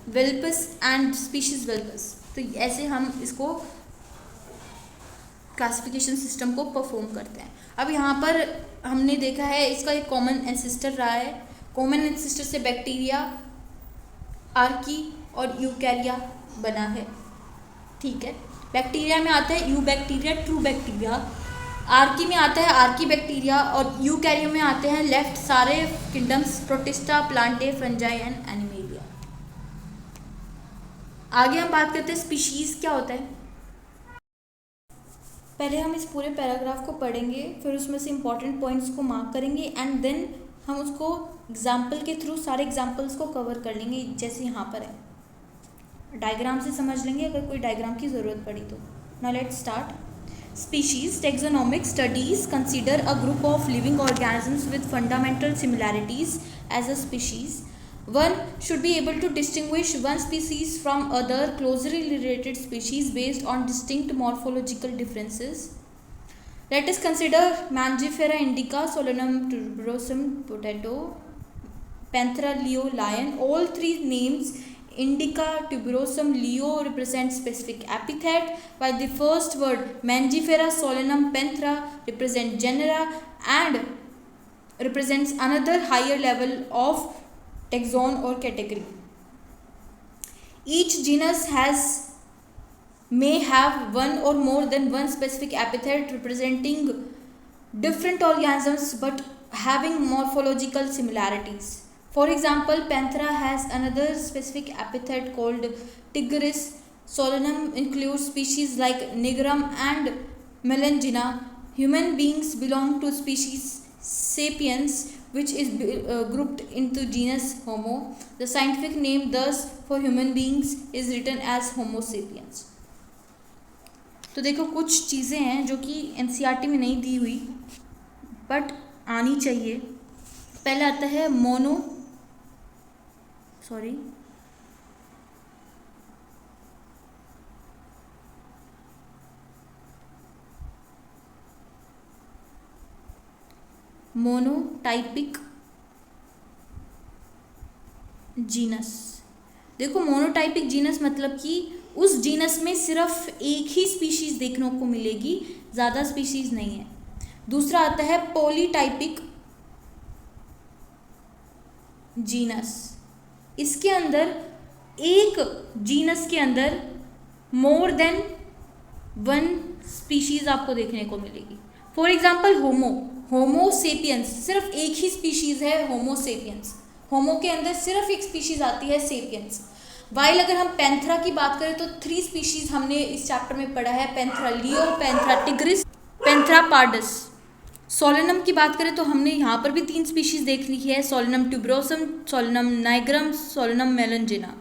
vulpes and species vulpes. तो ऐसे हम इसको क्लासिफिकेशन सिस्टम को परफॉर्म करते हैं। अब यहाँ पर हमने देखा है इसका एक कॉमन एंसेस्टर रहा है। कॉमन एंसेस्टर से बैक्टीरिया, आर्की और यूकैरिया बना है, ठीक है। बैक्टीरिया में आता है यूबैक्टीरिया, ट्रू बैक्टीरिया, आर्की में आता है आर्की बैक्टीरिया, और यूकैरिया में आते हैं लेफ्ट सारे kingdoms, protista, Plantae, fungi and animalia. आगे हम बात करते हैं स्पीशीज क्या होता है। पहले हम इस पूरे पैराग्राफ को पढ़ेंगे, फिर उसमें से इंपॉर्टेंट पॉइंट्स को मार्क करेंगे एंड देन हम उसको एग्जाम्पल के थ्रू सारे एग्जाम्पल्स को कवर कर लेंगे, जैसे यहाँ पर है। डायग्राम से समझ लेंगे अगर कोई डायग्राम की ज़रूरत पड़ी तो। Now let's start. Species taxonomic studies consider a group of living organisms with fundamental similarities as a species. One should be able to distinguish one species from other closely related species based on distinct morphological differences. Let us consider Mangifera indica, Solanum tuberosum potato, Panthera leo lion. All three names indica, tuberosum, leo represent specific epithet, while the first word Mangifera, Solanum, Panthera represent genera and represents another higher level of taxon or category. Each genus may have one or more than one specific epithet representing different organisms but having morphological similarities. For example, Panthera has another specific epithet called tigris. Solanum includes species like nigrum and melangina. Human beings belong to species sapiens, which is grouped into genus Homo. The scientific name thus for human beings is written as Homo sapiens. तो देखो कुछ चीज़ें हैं जो कि NCERT में नहीं दी हुई बट आनी चाहिए. पहले आता है मोनोटाइपिक जीनस. देखो मोनोटाइपिक जीनस मतलब कि उस जीनस में सिर्फ एक ही स्पीशीज देखने को मिलेगी, ज़्यादा स्पीशीज नहीं है. दूसरा आता है पॉलीटाइपिक जीनस. इसके अंदर एक जीनस के अंदर मोर देन वन स्पीशीज आपको देखने को मिलेगी. फॉर एग्जाम्पल होमो सेपियंस, सिर्फ एक ही स्पीशीज है होमो सेपियंस. होमो के अंदर सिर्फ एक स्पीशीज आती है सेपियंस. वाइल अगर हम पैंथरा की बात करें तो 3 स्पीशीज हमने इस चैप्टर में पढ़ा है, Panthera leo, Panthera tigris, Panthera pardus. Solanum की बात करें तो हमने यहाँ पर भी 3 स्पीशीज देख ली है, Solanum tuberosum, Solanum nigrum, Solanum melongena.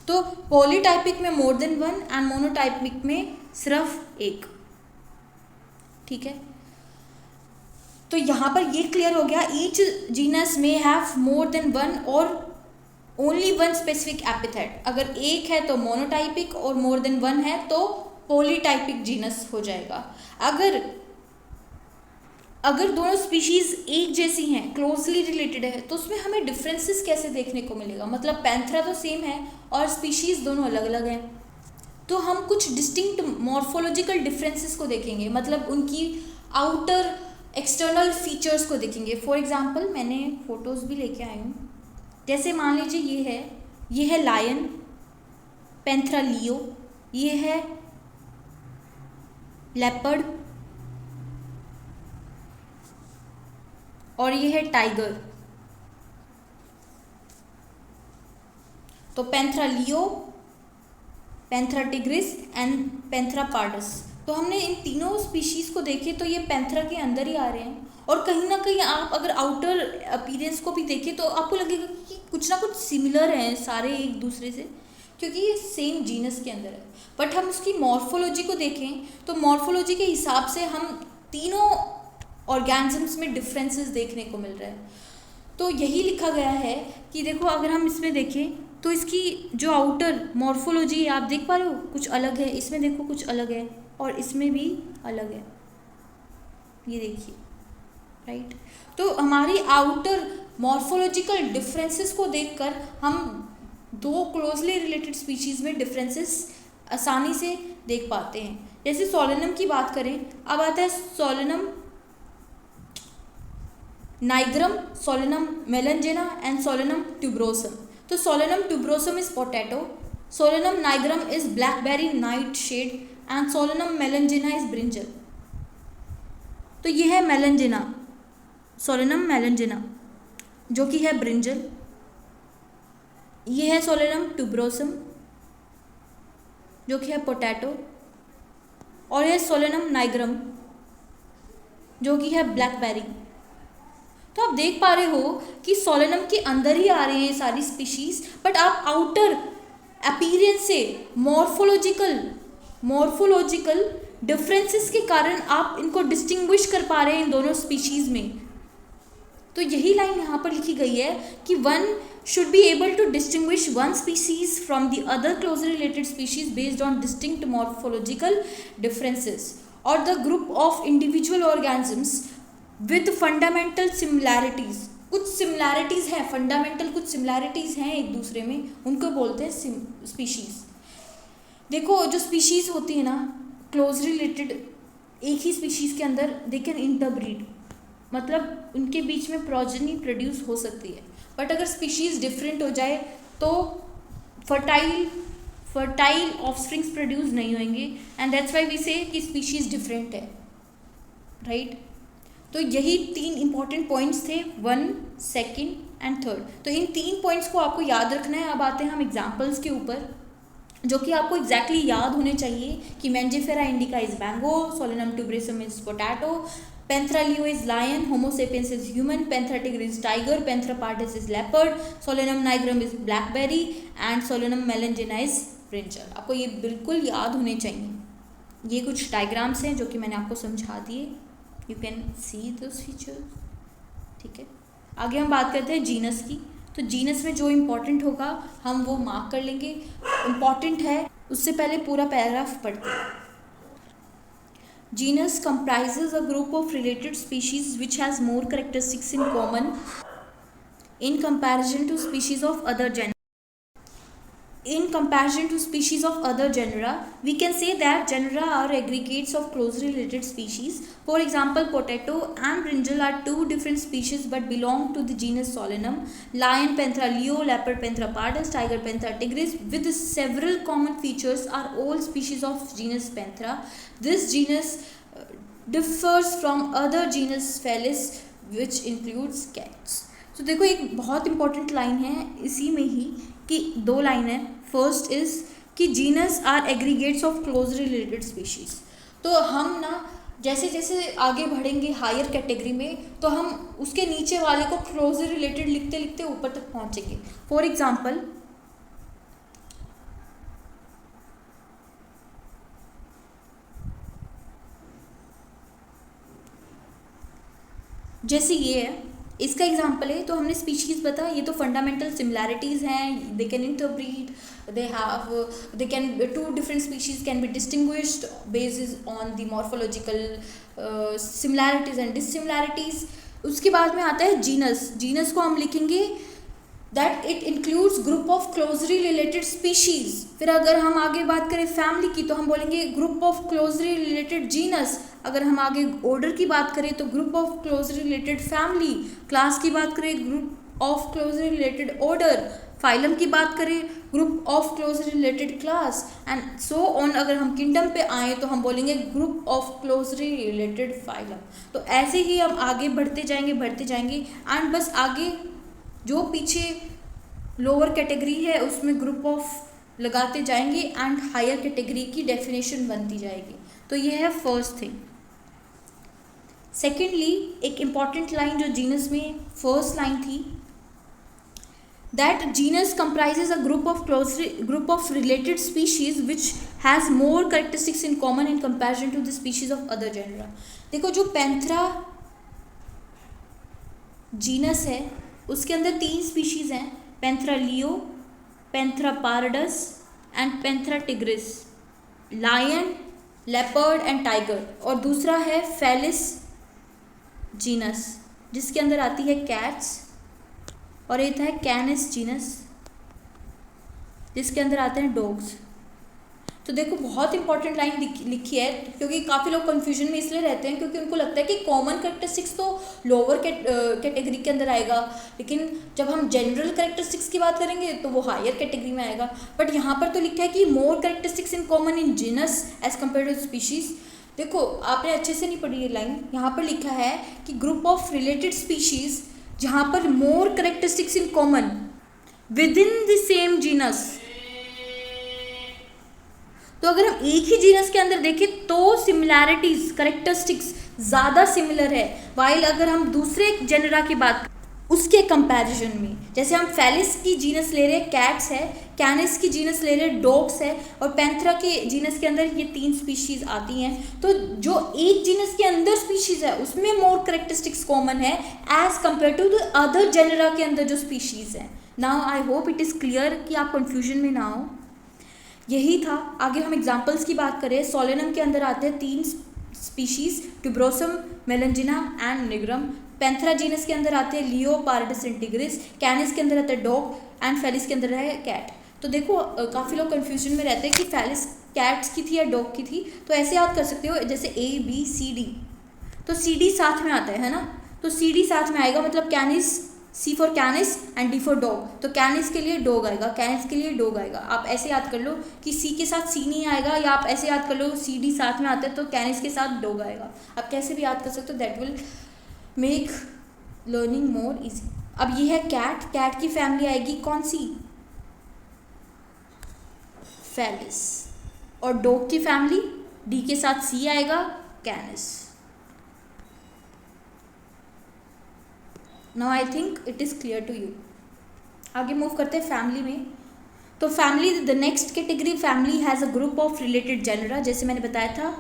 तो पॉलीटाइपिक में more than one and monotypic में सिर्फ एक. ठीक है, तो यहाँ पर ये क्लियर हो गया. ईच जीनस में हैव मोर देन वन और ओनली वन स्पेसिफिक एपिथेट. अगर एक है तो मोनोटाइपिक और मोर देन वन है तो पॉलीटाइपिक जीनस हो जाएगा. अगर दोनों स्पीशीज एक जैसी हैं, क्लोजली रिलेटेड है, तो उसमें हमें डिफरेंसेस कैसे देखने को मिलेगा. मतलब पैंथरा तो सेम है और स्पीशीज दोनों अलग अलग हैं, तो हम कुछ डिस्टिंक्ट मॉर्फोलॉजिकल डिफरेंसेस को देखेंगे. मतलब उनकी आउटर एक्सटर्नल फीचर्स को देखेंगे. फॉर एग्जांपल मैंने फोटोज़ भी लेके आई हूँ. जैसे मान लीजिए ये है लायन, पैंथरा लियो, ये है लेपर्ड और ये है टाइगर. तो Panthera leo, Panthera tigris and Panthera pardus. तो हमने इन तीनों स्पीशीज़ को देखे तो ये पैंथरा के अंदर ही आ रहे हैं. और कहीं ना कहीं आप अगर आउटर अपीयरेंस को भी देखें तो आपको लगेगा कि कुछ ना कुछ सिमिलर हैं सारे एक दूसरे से, क्योंकि ये सेम जीनस के अंदर है. बट हम उसकी मॉर्फोलॉजी को देखें तो मॉर्फोलॉजी के हिसाब से हम तीनों ऑर्गेनिजम्स में डिफरेंसेस देखने को मिल रहा है. तो यही लिखा गया है कि देखो अगर हम इसमें देखें तो इसकी जो आउटर मॉर्फोलॉजी आप देख पा रहे हो कुछ अलग है, इसमें देखो कुछ अलग है और इसमें भी अलग है, ये देखिए, राइट. तो हमारी आउटर मॉर्फोलॉजिकल डिफरेंसेस को देखकर हम दो क्लोजली रिलेटेड स्पीशीज़ में डिफरेंसेस आसानी से देख पाते हैं. जैसे सोलेनम की बात करें, अब आता है Solanum nigrum, Solanum melongena and Solanum tuberosum. तो Solanum tuberosum is potato, Solanum nigrum is blackberry nightshade and Solanum melongena is brinjal. तो ये है मेलनजिना, सोलेनम मेलनजिना जो कि है ब्रिंजल. ये है सोलेनम ट्यूबरोसम जो कि है पोटैटो, और ये सोलेनम नाइग्रम जो कि है ब्लैकबेरी. तो आप देख पा रहे हो कि सोलेनम के अंदर ही आ रहे हैं सारी स्पीशीज, बट आप आउटर अपीयरेंस से मॉर्फोलॉजिकल डिफरेंसेस के कारण आप इनको डिस्टिंग्विश कर पा रहे हैं इन दोनों स्पीशीज में. तो यही लाइन यहाँ पर लिखी गई है कि one should be able to distinguish one species from the other closely related species based on distinct morphological differences or the group of individual organisms with fundamental similarities. कुछ similarities हैं, fundamental कुछ similarities हैं एक दूसरे में, उनको बोलते हैं species. देखो जो species होती है ना closely related, एक ही species के अंदर they can interbreed, मतलब उनके बीच में progeny produce हो सकती है. बट अगर स्पीशीज़ डिफरेंट हो जाए तो फर्टाइल ऑफस्प्रिंग्स प्रोड्यूस नहीं होंगे, एंड दैट्स वाई वी से कि स्पीशीज़ डिफरेंट है, राइट. तो यही 3 इंपॉर्टेंट पॉइंट्स थे, 1, 2 एंड 3. तो इन 3 पॉइंट्स को आपको याद रखना है. अब आते हैं हम एग्जाम्पल्स के ऊपर जो कि आपको एग्जैक्टली याद होने चाहिए कि Mangifera indica is mango, Solanum tuberosum is potato, Panthera leo is lion, Homo sapiens is human, Panthera tigris is tiger, Panthera pardus is leopard, Solanum nigrum is blackberry and Solanum melangina is brinjal. आपको ये बिल्कुल याद होने चाहिए. ये कुछ diagrams हैं जो कि मैंने आपको समझा दिए. You can see those features. ठीक है, आगे हम बात करते हैं जीनस की. तो जीनस में जो इम्पोर्टेंट होगा हम वो मार्क कर लेंगे. इम्पॉर्टेंट है, उससे पहले पूरा पैराग्राफ पढ़ते हैं. Genus comprises a group of related species which has more characteristics in common in comparison to species of other genera. In comparison to species of other genera, we can say that genera are aggregates of closely related species. For example, potato and brinjal are two different species but belong to the genus Solanum. Lion, Panthera leo, leopard, Panthera pardus, tiger, Panthera tigris, with several common features, are all species of genus Panthera. This genus differs from other genus Felis, which includes cats. तो देखो एक बहुत important line है इसी में ही कि दो line है. फर्स्ट इज कि genus are aggregates of closely related species. तो हम ना जैसे जैसे आगे बढ़ेंगे हायर कैटेगरी में तो हम उसके नीचे वाले को क्लोजली रिलेटेड लिखते लिखते ऊपर तक पहुंचेंगे. फॉर एग्जाम्पल, जैसे ये है, इसका एग्जाम्पल है. तो हमने स्पीशीज़ बताया, ये तो फंडामेंटल सिमिलैरिटीज़ हैं. They can interbreed, they can two different species can be distinguished basis on the morphological similarities and dissimilarities. उसके बाद में आता है जीनस. जीनस को हम लिखेंगे that it includes group of closely related species. फिर अगर हम आगे बात करें फैमिली की तो हम बोलेंगे group of closely related genus. अगर हम आगे ऑर्डर की बात करें तो group of closely related family. Class की बात करें group of closely related order. Phylum की बात करें group of closely related class and so on. अगर हम किंगडम पे आए तो हम बोलेंगे group of closely related phylum. तो ऐसे ही हम आगे बढ़ते जाएंगे एंड बस आगे जो पीछे लोअर कैटेगरी है उसमें ग्रुप ऑफ लगाते जाएंगे एंड हायर कैटेगरी की डेफिनेशन बनती जाएगी. तो ये है फर्स्ट थिंग. सेकेंडली, एक इम्पॉर्टेंट लाइन जो जीनस में फर्स्ट लाइन थी, that genus comprises a group of related species which has more characteristics in common in comparison to the species of other genera. देखो जो पैंथरा जीनस है उसके अंदर 3 species हैं, Panthera leo, Panthera pardus and Panthera tigris. Lion, leopard and tiger. और दूसरा है Felis genus जिसके अंदर आती है कैट्स. और एक है कैनिस जीनस जिसके अंदर आते हैं डॉग्स. तो देखो बहुत इंपॉर्टेंट लाइन लिखी है क्योंकि काफ़ी लोग कन्फ्यूजन में इसलिए रहते हैं क्योंकि उनको लगता है कि कॉमन कैरेक्टरिस्टिक्स तो लोअर कैटेगरी के अंदर आएगा, लेकिन जब हम जनरल कैरेक्टरिस्टिक्स की बात करेंगे तो वो हायर कैटेगरी में आएगा. बट यहाँ पर तो लिखा है कि more characteristics in common in genus as compare to species. देखो आपने अच्छे से नहीं पढ़ी ये लाइन. यहाँ पर लिखा है कि ग्रुप ऑफ रिलेटेड स्पीशीज़ जहाँ पर more characteristics in common with in the same genus. तो अगर हम एक ही जीनस के अंदर देखें तो सिमिलैरिटीज कैरेक्टरिस्टिक्स ज़्यादा सिमिलर है. वाइल अगर हम दूसरे जेनरा की बात उसके कंपैरिजन में, जैसे हम फेलिस की जीनस ले रहे कैट्स है, कैनिस की जीनस ले रहे डॉग्स है और पैंथरा के जीनस के अंदर ये 3 स्पीशीज़ आती हैं. तो जो एक जीनस के अंदर स्पीशीज़ है उसमें मोर कैरेक्टरिस्टिक्स कॉमन है as compare to the other genera के अंदर जो स्पीशीज़ है. Now I hope it is clear कि आप कन्फ्यूजन में ना हो. यही था. आगे हम एग्जाम्पल्स की बात करें. सोलेनम के अंदर आते हैं 3 species, tuberosum, melongena and nigrum. Panthera genus के अंदर आते हैं लियो, पारडस एंड टिग्रिस. कैनिस के अंदर आता है डॉग एंड फेलिस के अंदर है कैट. तो देखो काफ़ी लोग कन्फ्यूजन में रहते हैं कि फेलिस कैट्स की थी या डॉग की थी. तो ऐसे याद कर सकते हो जैसे ABCD. तो CD साथ में आता है ना, तो CD साथ में आएगा मतलब कैनिस, C for कैनिस and D for dog. तो कैनिस के लिए डॉग आएगा, कैनिस के लिए डॉग आएगा. आप ऐसे याद कर लो कि C के साथ C नहीं आएगा, या आप ऐसे याद कर लो CD साथ में आता है तो कैनिस के साथ डॉग आएगा. आप कैसे भी याद कर सकते हो, that will make learning more easy. अब ये है कैट. कैट की फैमिली आएगी कौन सी, फेलिस. और डॉग की फैमिली D के साथ C आएगा, Canis. Now I think it is clear to you. आगे मूव करते हैं फैमिली में। तो family, the next category, family has a group of related genera. जैसे मैंने बताया था,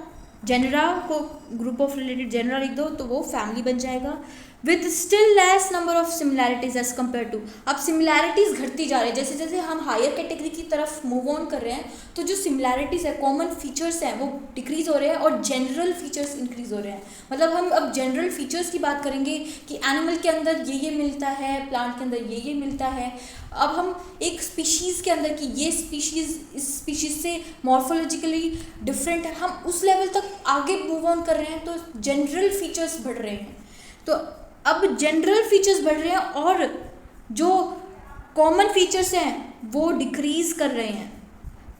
जेनरा को ग्रुप ऑफ रिलेटेड जेनरा लिख दो तो वो फैमिली बन जाएगा। With still less number of similarities as compare to. अब सिमिलैरिटीज घटती जा रही है, जैसे जैसे हम हायर कैटेगरी की तरफ मूव ऑन कर रहे हैं तो जो सिमिलैरिटीज है, कॉमन फीचर्स हैं, वो डिक्रीज हो रहे हैं और जनरल फीचर्स इंक्रीज हो रहे हैं। मतलब हम अब जनरल फीचर्स की बात करेंगे कि एनिमल के अंदर ये मिलता है, प्लांट के अंदर ये मिलता है। अब हम एक स्पीशीज़ के अंदर कि ये स्पीशीज़ इस स्पीशीज़ से मॉर्फोलॉजिकली डिफरेंट है, हम उस लेवल तक आगे मूव ऑन कर रहे हैं तो जनरल फीचर्स बढ़ रहे हैं। तो अब जनरल फीचर्स बढ़ रहे हैं और जो कॉमन फीचर्स हैं वो डिक्रीज कर रहे हैं।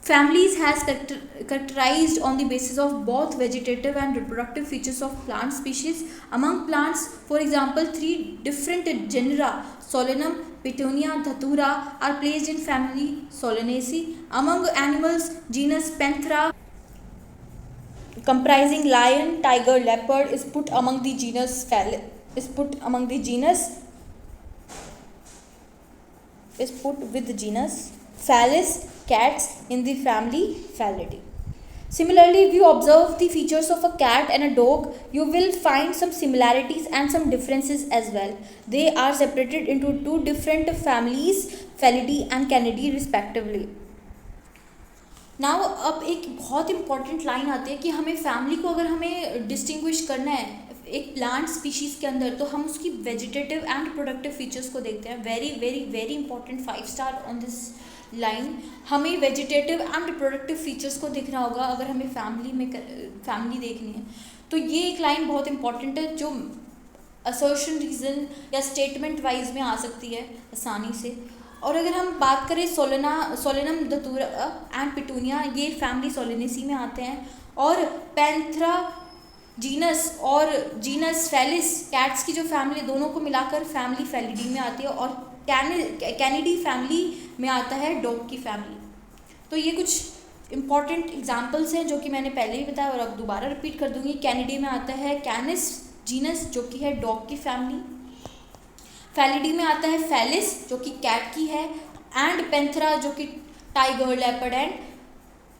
Families has characterized on the basis of both vegetative and reproductive features of plant species. Among plants, for example, 3 different genera, Solanum, Petunia, Dhatura, are placed in family Solanaceae. Among animals, genus Panthera, comprising lion, tiger, leopard, is put among the genus Felis, cats in the family Felidae. Similarly, if you observe the features of a cat and a dog, you will find some similarities and some differences as well. They are separated into 2 different families, Felidae and Canidae respectively. Now, अब एक बहुत important line आती है कि हमें family को अगर हमें डिस्टिंग्विश करना है एक प्लांट स्पीशीज़ के अंदर, तो हम उसकी वेजिटेटिव एंड प्रोडक्टिव फीचर्स को देखते हैं। Very very very important, 5 star on this line. हमें वेजिटेटिव एंड प्रोडक्टिव फीचर्स को देखना होगा अगर हमें फैमिली देखनी है। तो ये एक लाइन बहुत इंपॉर्टेंट है जो असर्शन, रीज़न या स्टेटमेंट वाइज में आ सकती है आसानी से। और अगर हम बात करें सोलेनम, धतूरा एंड पिटूनिया, ये फैमिली सोलेनेसी में आते हैं। और पैंथरा जीनस और जीनस फेलिस, कैट्स की जो फैमिली, दोनों को मिलाकर फैमिली फेलिडी में आती है। और कैनिडी फैमिली में आता है डॉग की फैमिली। तो ये कुछ इंपॉर्टेंट एग्जांपल्स हैं जो कि मैंने पहले ही बताया और अब दोबारा रिपीट कर दूंगी। कैनिडी में आता है कैनिस जीनस जो कि है डॉग की फैमिली, फेलिडी में आता है फेलिस जो कि कैट की है, एंड पेंथरा जो कि टाइगर, लेपर्ड एंड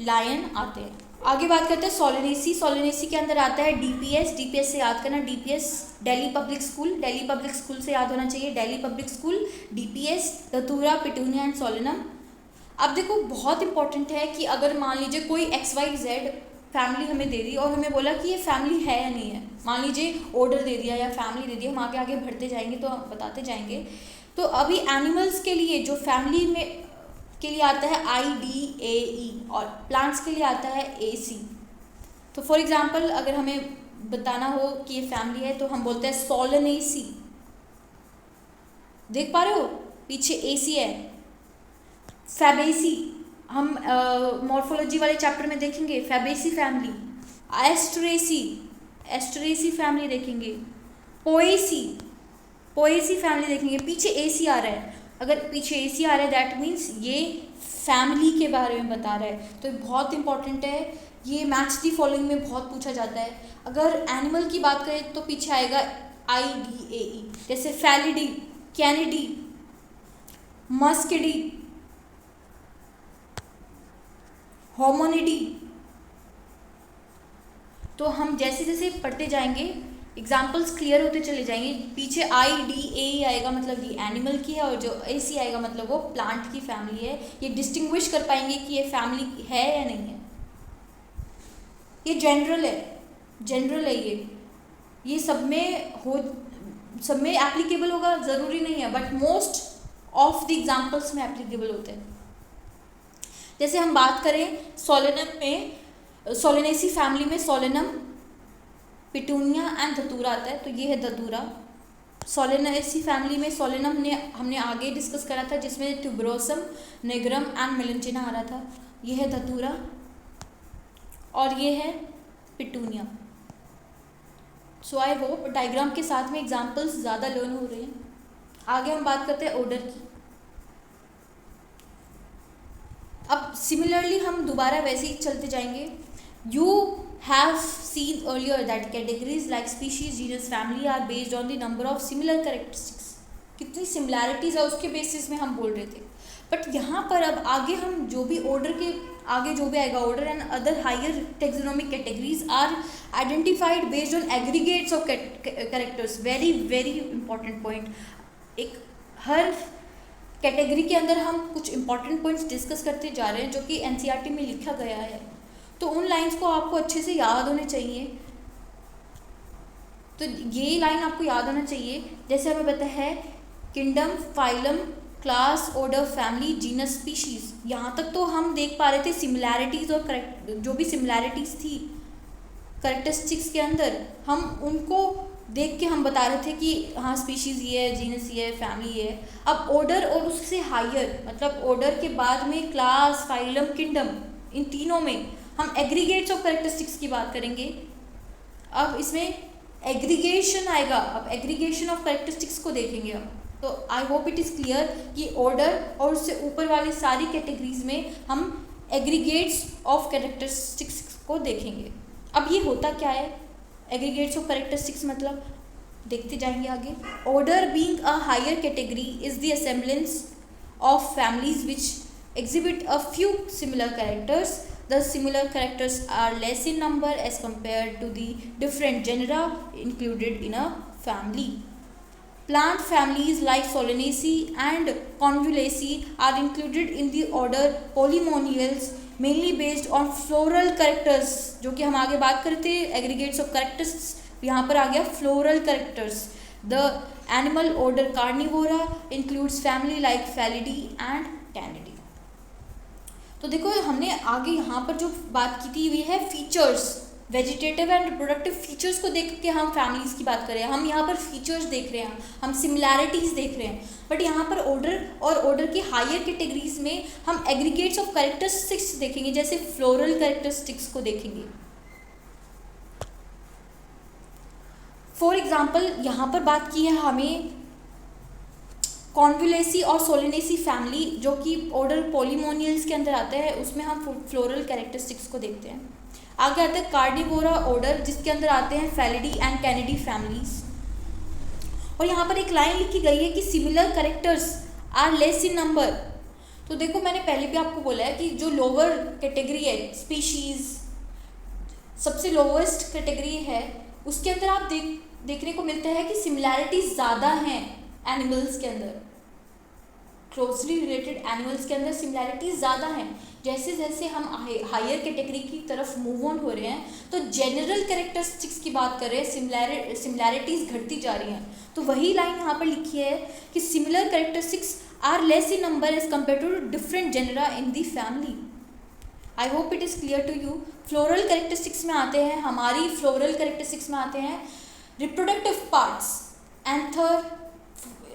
लायन आते हैं। आगे बात करते हैं सोलेनेसी। सोलेनेसी के अंदर आता है डीपीएस से याद करना, डीपीएस दिल्ली पब्लिक स्कूल से याद होना चाहिए, दिल्ली पब्लिक स्कूल, डीपीएस, धतूरा, पिटूनिया एंड सोलेनम। अब देखो बहुत इंपॉर्टेंट है कि अगर मान लीजिए कोई XYZ फैमिली हमें दे दी और हमें बोला कि ये फैमिली है या नहीं है, मान लीजिए ऑर्डर दे दिया या फैमिली दे दिया, हम आगे आगे बढ़ते जाएंगे तो बताते जाएंगे। तो अभी एनिमल्स के लिए जो फैमिली में के लिए आता है IDAE और प्लांट्स के लिए आता है AC। तो फॉर एग्जांपल अगर हमें बताना हो कि ये फैमिली है तो हम बोलते हैं सोलेनेसी। देख पा रहे हो पीछे AC है। फैबेसी हम मॉर्फोलॉजी वाले चैप्टर में देखेंगे, फैबेसी फैमिली। एस्टरेसी फैमिली देखेंगे। पोएसी फैमिली देखेंगे। पीछे AC आ रहा है, अगर पीछे AC आ रहा है दैट मीन्स ये फैमिली के बारे में बता रहा है। तो बहुत इंपॉर्टेंट है, ये मैच दी फॉलोइंग में बहुत पूछा जाता है। अगर एनिमल की बात करें तो पीछे आएगा IDAE, जैसे फैलिडी, कैनिडी, मस्किडी, होमोनिडी। तो हम जैसे जैसे पढ़ते जाएंगे एग्जाम्पल्स क्लियर होते चले जाएंगे। पीछे IDAE आएगा मतलब ये एनिमल की है और जो AC आएगा मतलब वो प्लांट की फैमिली है। ये डिस्टिंग्विश कर पाएंगे कि ये फैमिली है या नहीं है। ये जनरल है, ये सब में एप्लीकेबल होगा ज़रूरी नहीं है, but most of the examples में एप्लीकेबल होते हैं। जैसे हम बात करें सोलेनम में, सोलेनेसी फैमिली में सोलेनम, पिटूनिया एंड धतूरा आता है, तो ये है धतूरा। सोलेनेसी फैमिली में सोलेनम हमने आगे डिस्कस करा था जिसमें ट्यूबरोसम, नेग्रम एंड मेलेंचिना आ रहा था। ये है धतूरा और ये है petunia. So I hope diagram के साथ में एग्जाम्पल्स ज़्यादा लर्न हो रहे हैं। आगे हम बात करते हैं ऑर्डर की। अब सिमिलरली हम दोबारा वैसे ही चलते जाएंगे। You have seen earlier that categories like species, genus, family are based on the number of similar characteristics. कितनी सिमिलैरिटीज़ है उसके बेसिस में हम बोल रहे थे। बट यहाँ पर अब आगे हम जो भी ऑर्डर के आगे जो भी आएगा, order and other higher taxonomic categories are identified based on aggregates of characters. Very very important point. एक हर कैटेगरी के अंदर हम कुछ इंपॉर्टेंट पॉइंट्स डिस्कस करते जा रहे हैं जो कि एनसीईआरटी में लिखा गया है, तो उन लाइंस को आपको अच्छे से याद होने चाहिए। तो ये लाइन आपको याद होना चाहिए। जैसे हमें पता है kingdom, phylum, class, order, family, genus, species, यहाँ तक तो हम देख पा रहे थे सिमिलैरिटीज़ और जो भी सिमिलैरिटीज़ थी करेक्टरिस्टिक्स के अंदर, हम उनको देख के हम बता रहे थे कि हाँ स्पीशीज़ ये है, जीनस ये है, फैमिली ये है। अब ऑर्डर और उससे हायर, मतलब ऑर्डर के बाद में क्लास, फाइलम, किंगडम, इन तीनों में हम एग्रीगेट्स ऑफ करेक्टरिस्टिक्स की बात करेंगे। अब इसमें एग्रीगेशन आएगा, अब एग्रीगेशन ऑफ करेक्टरिस्टिक्स को देखेंगे हम। तो I hope it is clear कि ऑर्डर और उससे ऊपर वाली सारी कैटेगरीज में हम एग्रीगेट्स ऑफ करेक्टरिस्टिक्स को देखेंगे। अब ये होता क्या है एग्रीगेट्स ऑफ करेक्टरिस्टिक्स, मतलब देखते जाएंगे आगे। Order being a higher category is the assemblage of families which exhibit a few similar characters. The similar characters are less in number as compared to the different genera included in a family. Plant families like Solanaceae and Convolvulaceae are included in the order Polemoniales, mainly based on floral characters, जो कि हम आगे बात करते हैं aggregates of characters, यहाँ पर आ गया floral characters. The animal order Carnivora includes family like Felidae and Canidae. तो देखो हमने आगे यहाँ पर जो बात की थी वे है features, vegetative and reproductive features को देख के हम फैमिलीज की बात कर रहे हैं। हम यहाँ पर फीचर्स देख रहे हैं, हम सिमिलैरिटीज देख रहे हैं। बट यहाँ पर ऑर्डर और ऑर्डर की हायर कैटेगरीज में हम एग्रीगेट्स ऑफ कैरेक्टरिस्टिक्स देखेंगे, जैसे फ्लोरल कैरेक्टरिस्टिक्स को देखेंगे। फॉर एग्जाम्पल यहाँ पर बात की है हमें कॉन्वुलेसी और सोलेनेसी फैमिली, जो कि ऑर्डर पॉलीमोनियल्स के अंदर आते हैं, उसमें हम फ्लोरल कैरेक्टरिस्टिक्स को देखते हैं। आगे आते हैं कार्निवोरा ऑर्डर, जिसके अंदर आते हैं फेलिडी एंड कैनिडी फैमिलीज। और यहाँ पर एक लाइन लिखी गई है कि similar characters are less in number. तो देखो मैंने पहले भी आपको बोला है कि जो लोअर कैटेगरी है स्पीशीज, सबसे लोवेस्ट कैटेगरी है, उसके अंदर आप देखने को मिलता है कि सिमिलैरिटीज ज़्यादा हैं एनिमल्स के अंदर, क्लोजली रिलेटेड एनिमल्स के अंदर सिमिलैरिटीज ज़्यादा हैं। जैसे जैसे हम हायर कैटेगरी की तरफ मूव ऑन हो रहे हैं तो जनरल कैरेक्टरिस्टिक्स की बात कर रहे हैं, सिमिलैरिटीज घटती जा रही हैं। तो वही लाइन यहाँ पर लिखी है कि similar characteristics are less in number as compare to different genera in the family. I hope it is clear to you. Floral characteristics में आते हैं, हमारी फ्लोरल कैरेक्टरिस्टिक्स में आते हैं reproductive parts. Anther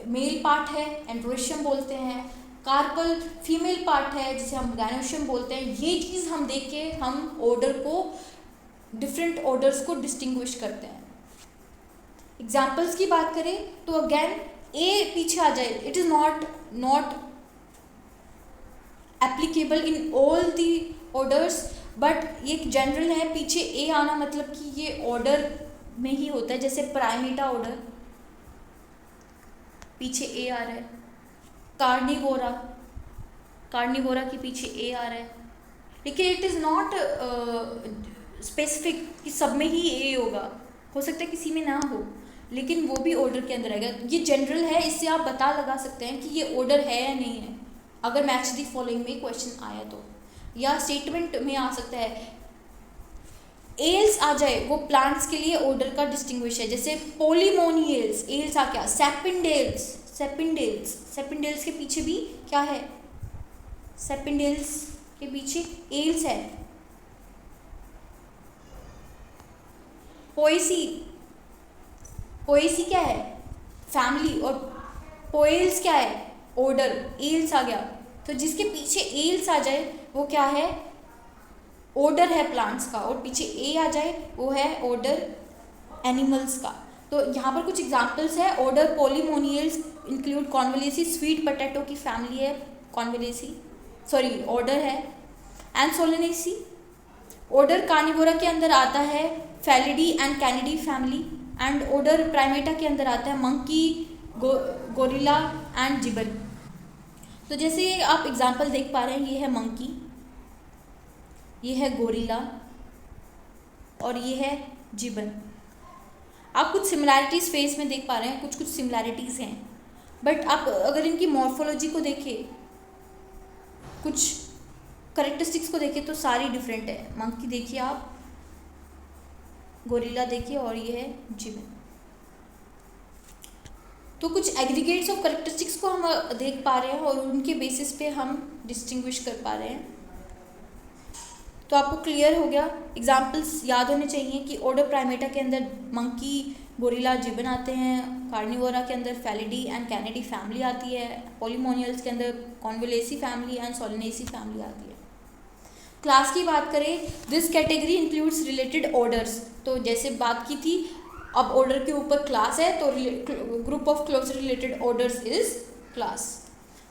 male part है, एंड्रोशियम बोलते हैं। कार्पल फीमेल पार्ट है, जिसे हम गैनोशियम बोलते हैं। ये चीज़ हम देख के हम ऑर्डर को, डिफरेंट ऑर्डर्स को डिस्टिंग्विश करते हैं। एग्जाम्पल्स की बात करें तो अगेन ए पीछे आ जाए, it is not applicable in all the orders, but ये जनरल है। पीछे ए आना मतलब कि ये ऑर्डर में ही होता है। जैसे प्राइमेटा ऑर्डर, पीछे ए आ रहा है। कार्निवोरा के पीछे ए आ रहा है, लेकिन इट इज़ नॉट स्पेसिफिक कि सब में ही ए होगा, हो सकता है किसी में ना हो, लेकिन वो भी ऑर्डर के अंदर आएगा। ये जनरल है, इससे आप पता लगा सकते हैं कि ये ऑर्डर है या नहीं है, अगर मैच दी फॉलोइंग में क्वेश्चन आया तो, या स्टेटमेंट में आ सकता है। एल्स आ जाए, वो प्लांट्स के लिए ऑर्डर का डिस्टिंग्विश है। जैसे पोलीमोनियल्स, एल्स आ गया। सेपिंडेल्स के पीछे भी क्या है, सेपिंडेल्स के पीछे एल्स है। पोएसी क्या है, फैमिली, और पोएल्स क्या है, ऑर्डर। एल्स आ गया, तो जिसके पीछे एल्स आ जाए वो क्या है, ऑर्डर है प्लांट्स का, और पीछे ए आ जाए वो है ऑर्डर एनिमल्स का। तो यहाँ पर कुछ एग्जांपल्स है। Order Polemoniales include Convolvulaceae, sweet potato की फैमिली है कॉन्वोलेसी, सॉरी ऑर्डर है। And Solanaceae. ऑर्डर कार्निवोरा के अंदर आता है Felidae and Canidae family. And order Primata के अंदर आता है मंकी, गोरिल्ला एंड जिबन। तो जैसे आप एग्जांपल देख पा रहे हैं, ये है मंकी, ये है गोरिल्ला और ये है जिबन। आप कुछ सिमिलैरिटीज़ फेस में देख पा रहे हैं, कुछ कुछ सिमिलैरिटीज़ हैं, बट आप अगर इनकी मॉर्फोलॉजी को देखें, कुछ करेक्टरिस्टिक्स को देखें तो सारी डिफरेंट है। मंकी देखिए आप, गोरिल्ला देखिए और ये है जिबन। तो कुछ एग्रीगेट्स ऑफ करेक्टरिस्टिक्स को हम देख पा रहे हैं और उनके बेसिस पे हम डिस्टिंग्विश कर पा रहे हैं। तो आपको क्लियर हो गया, एग्जाम्पल्स याद होने चाहिए कि ऑर्डर प्राइमेटा के अंदर मंकी, गोरिल्ला, जिबन आते हैं। कार्निवोरा के अंदर फेलिडी एंड कैनिडी फैमिली आती है। पॉलीमोनियल्स के अंदर कॉन्वोलेसी फैमिली एंड सोलिनेसी फैमिली आती है। क्लास की बात करें, this category includes related orders. तो जैसे बात की थी, अब ऑर्डर के ऊपर क्लास है तो group of close related orders is class.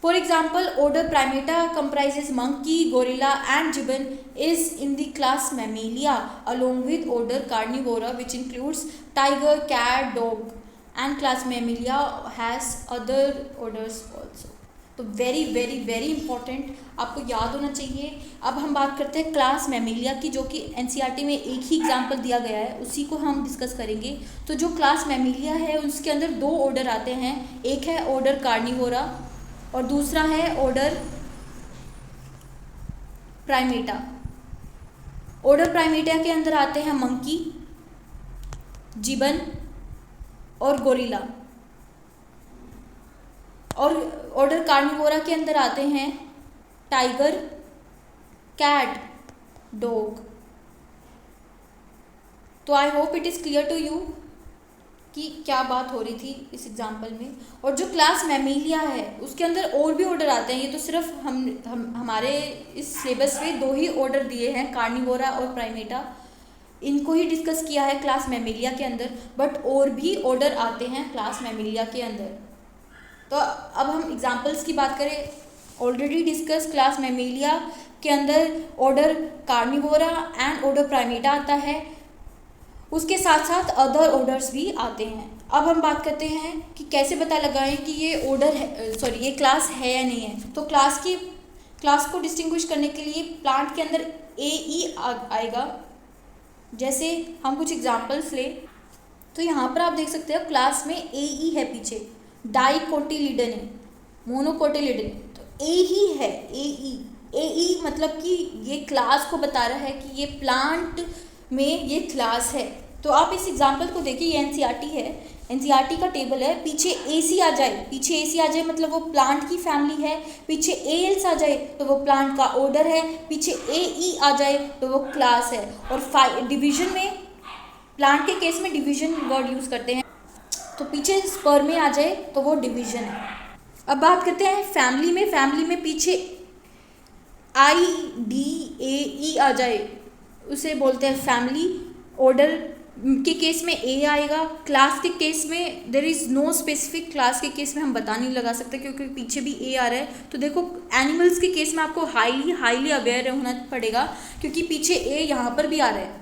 For example, order Primata comprises monkey, gorilla and gibbon is in the class Mammalia along with order Carnivora which includes tiger, cat, dog and class Mammalia has other orders also. तो very very very important, आपको याद होना चाहिए। अब हम बात करते हैं क्लास मैमिलिया की, जो कि एनसीईआरटी में एक ही एग्जाम्पल दिया गया है, उसी को हम डिस्कस करेंगे। तो जो क्लास मैमिलिया है उसके अंदर दो ऑर्डर आते हैं, एक है ऑर्डर कार्निवोरा और दूसरा है ऑर्डर प्राइमेटा। ऑर्डर प्राइमेटा के अंदर आते हैं मंकी, जिबन और गोरिल्ला, और ऑर्डर कार्निवोरा के अंदर आते हैं टाइगर, कैट, डॉग। तो I hope it is clear to you कि क्या बात हो रही थी इस एग्जाम्पल में। और जो क्लास मैमिलिया है उसके अंदर और भी ऑर्डर आते हैं। ये तो सिर्फ हमारे इस सिलेबस में दो ही ऑर्डर दिए हैं, कार्निवोरा और प्राइमेटा, इनको ही डिस्कस किया है क्लास मैमिलिया के अंदर, बट और भी ऑर्डर आते हैं क्लास मैमिलिया के अंदर। तो अब हम एग्जाम्पल्स की बात करें, ऑलरेडी डिस्कस क्लास मैमिलिया के अंदर order Carnivora and order Primata आता है, उसके साथ साथ अदर ऑर्डर्स भी आते हैं। अब हम बात करते हैं कि कैसे पता लगाएं कि ये ऑर्डर है, सॉरी ये क्लास है या नहीं है। तो क्लास को डिस्टिंग्विश करने के लिए प्लांट के अंदर AE आएगा। जैसे हम कुछ एग्जांपल्स ले तो यहाँ पर आप देख सकते हो क्लास में AE है, पीछे डाइकोटिलिडन है, मोनोकोटिलिडन, तो A ही है, AE मतलब कि ये क्लास को बता रहा है कि ये प्लांट में ये क्लास है। तो आप इस एग्जाम्पल को देखिए, ये एनसीईआरटी है, एनसीईआरटी का टेबल है, पीछे AC आ जाए, पीछे AC आ जाए मतलब वो प्लांट की फैमिली है, पीछे ALs आ जाए तो वो प्लांट का ऑर्डर है, पीछे AE आ जाए तो वो क्लास है। और डिवीजन में, प्लांट के केस में डिवीजन वर्ड यूज़ करते हैं, तो पीछे स्पर्म में आ जाए तो वो डिवीजन है। अब बात करते हैं फैमिली में, फैमिली में पीछे IDAE आ जाए उसे बोलते हैं फैमिली। ऑर्डर के केस में A आएगा, क्लास के केस में there is no specific, class के केस में हम बता नहीं लगा सकते क्योंकि पीछे भी A आ रहा है। तो देखो एनिमल्स के केस में आपको हाईली अवेयर होना पड़ेगा क्योंकि पीछे A यहाँ पर भी आ रहा है।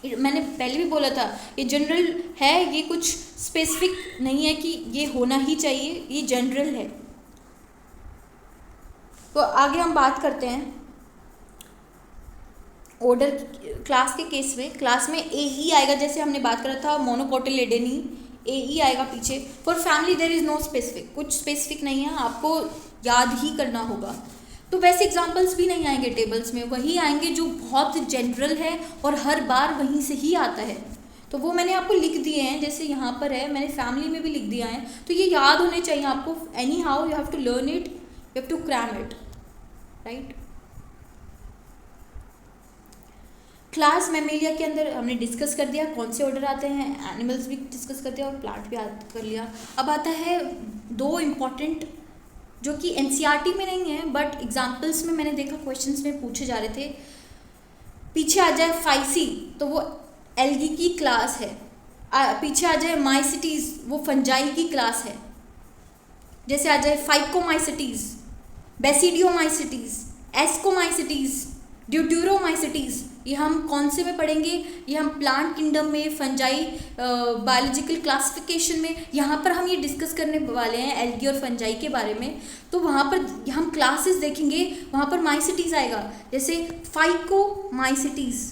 मैंने पहले भी बोला था ये जनरल है, ये कुछ स्पेसिफिक नहीं है कि ये होना ही चाहिए, ये जनरल है। तो आगे हम बात करते हैं ऑर्डर क्लास के केस में। क्लास में AE आएगा, जैसे हमने बात करा था मोनोकोटिलिडनी, AE आएगा पीछे। For family there is no specific, कुछ स्पेसिफिक नहीं है, आपको याद ही करना होगा। तो वैसे एग्जांपल्स भी नहीं आएंगे टेबल्स में, वही आएंगे जो बहुत जनरल है और हर बार वहीं से ही आता है। तो वो मैंने आपको लिख दिए हैं, जैसे यहाँ पर है, मैंने फैमिली में भी लिख दिया है। तो ये याद होने चाहिए आपको, anyhow you have to learn it, you have to cram it, right. Class mammalia के अंदर हमने डिस्कस कर दिया कौन से ऑर्डर आते हैं, एनिमल्स भी डिस्कस कर दिया और प्लांट भी कर लिया। अब आता है दो इम्पॉर्टेंट जो कि एनसीईआरटी में नहीं है बट एग्जाम्पल्स में मैंने देखा क्वेश्चंस में पूछे जा रहे थे। पीछे आ जाए फाइसी तो वो एल्गी की क्लास है, पीछे आ जाए माइसिटीज़ वो फंजाई की क्लास है। जैसे आ जाए फाइकोमाइसिटीज़, बेसिडियोमाइसिटीज़, एस्कोमाइसिटीज़, ड्यूट्यूरोमाइसिटीज़, ये हम कौन से में पढ़ेंगे, ये हम प्लांट किंगडम में, फंजाई बायोलॉजिकल क्लासिफिकेशन में, यहाँ पर हम ये डिस्कस करने वाले हैं एल्गी और फंजाई के बारे में। तो वहाँ पर हम क्लासेस देखेंगे, वहाँ पर माइसिटीज़ आएगा, जैसे फाइकोमाइसिटीज़,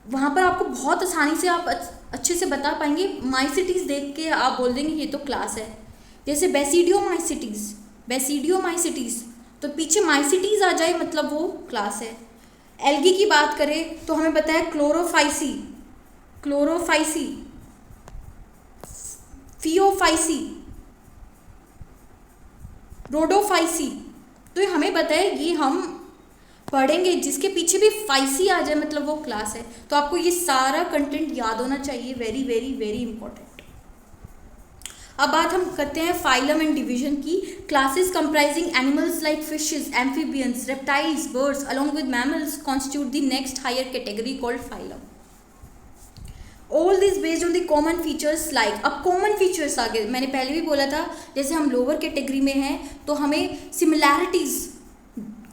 वहाँ पर आपको बहुत आसानी से आप अच्छे से बता पाएंगे, माइसिटीज़ देख के आप बोल देंगे ये तो क्लास है। जैसे बेसिडियोमाइसिटीज़, तो पीछे माइसिटीज़ आ जाए मतलब वो क्लास है। एल्गी की बात करें तो हमें पता है क्लोरोफाइसी, फियोफाइसी, रोडोफाइसी, तो हमें पता है ये हम पढ़ेंगे, जिसके पीछे भी फाइसी आ जाए मतलब वो क्लास है। तो आपको ये सारा कंटेंट याद होना चाहिए, वेरी वेरी वेरी इंपॉर्टेंट। अब बात हम करते हैं फाइलम एंड डिवीजन की। Classes comprising animals like fishes, amphibians, reptiles, birds along with mammals constitute the next higher category called phylum. All this based on the common features like, अब common features आ गए, मैंने पहले भी बोला था जैसे हम लोअर कैटेगरी में हैं तो हमें सिमिलैरिटीज,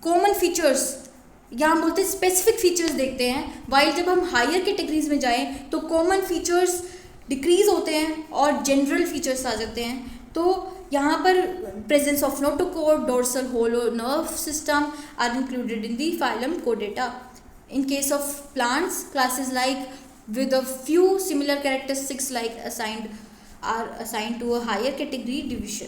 कॉमन फीचर्स या हम बोलते हैं स्पेसिफिक फीचर्स देखते हैं, वाइल जब हम हायर कैटेगरीज में जाएं तो कॉमन फीचर्स डिक्रीज होते हैं और जनरल फीचर्स आ जाते हैं। तो यहाँ पर presence of notochord, dorsal hollow nerve system are included in the phylum कोडेटा। In case of plants, classes like with a few similar characteristics like assigned to a higher category division।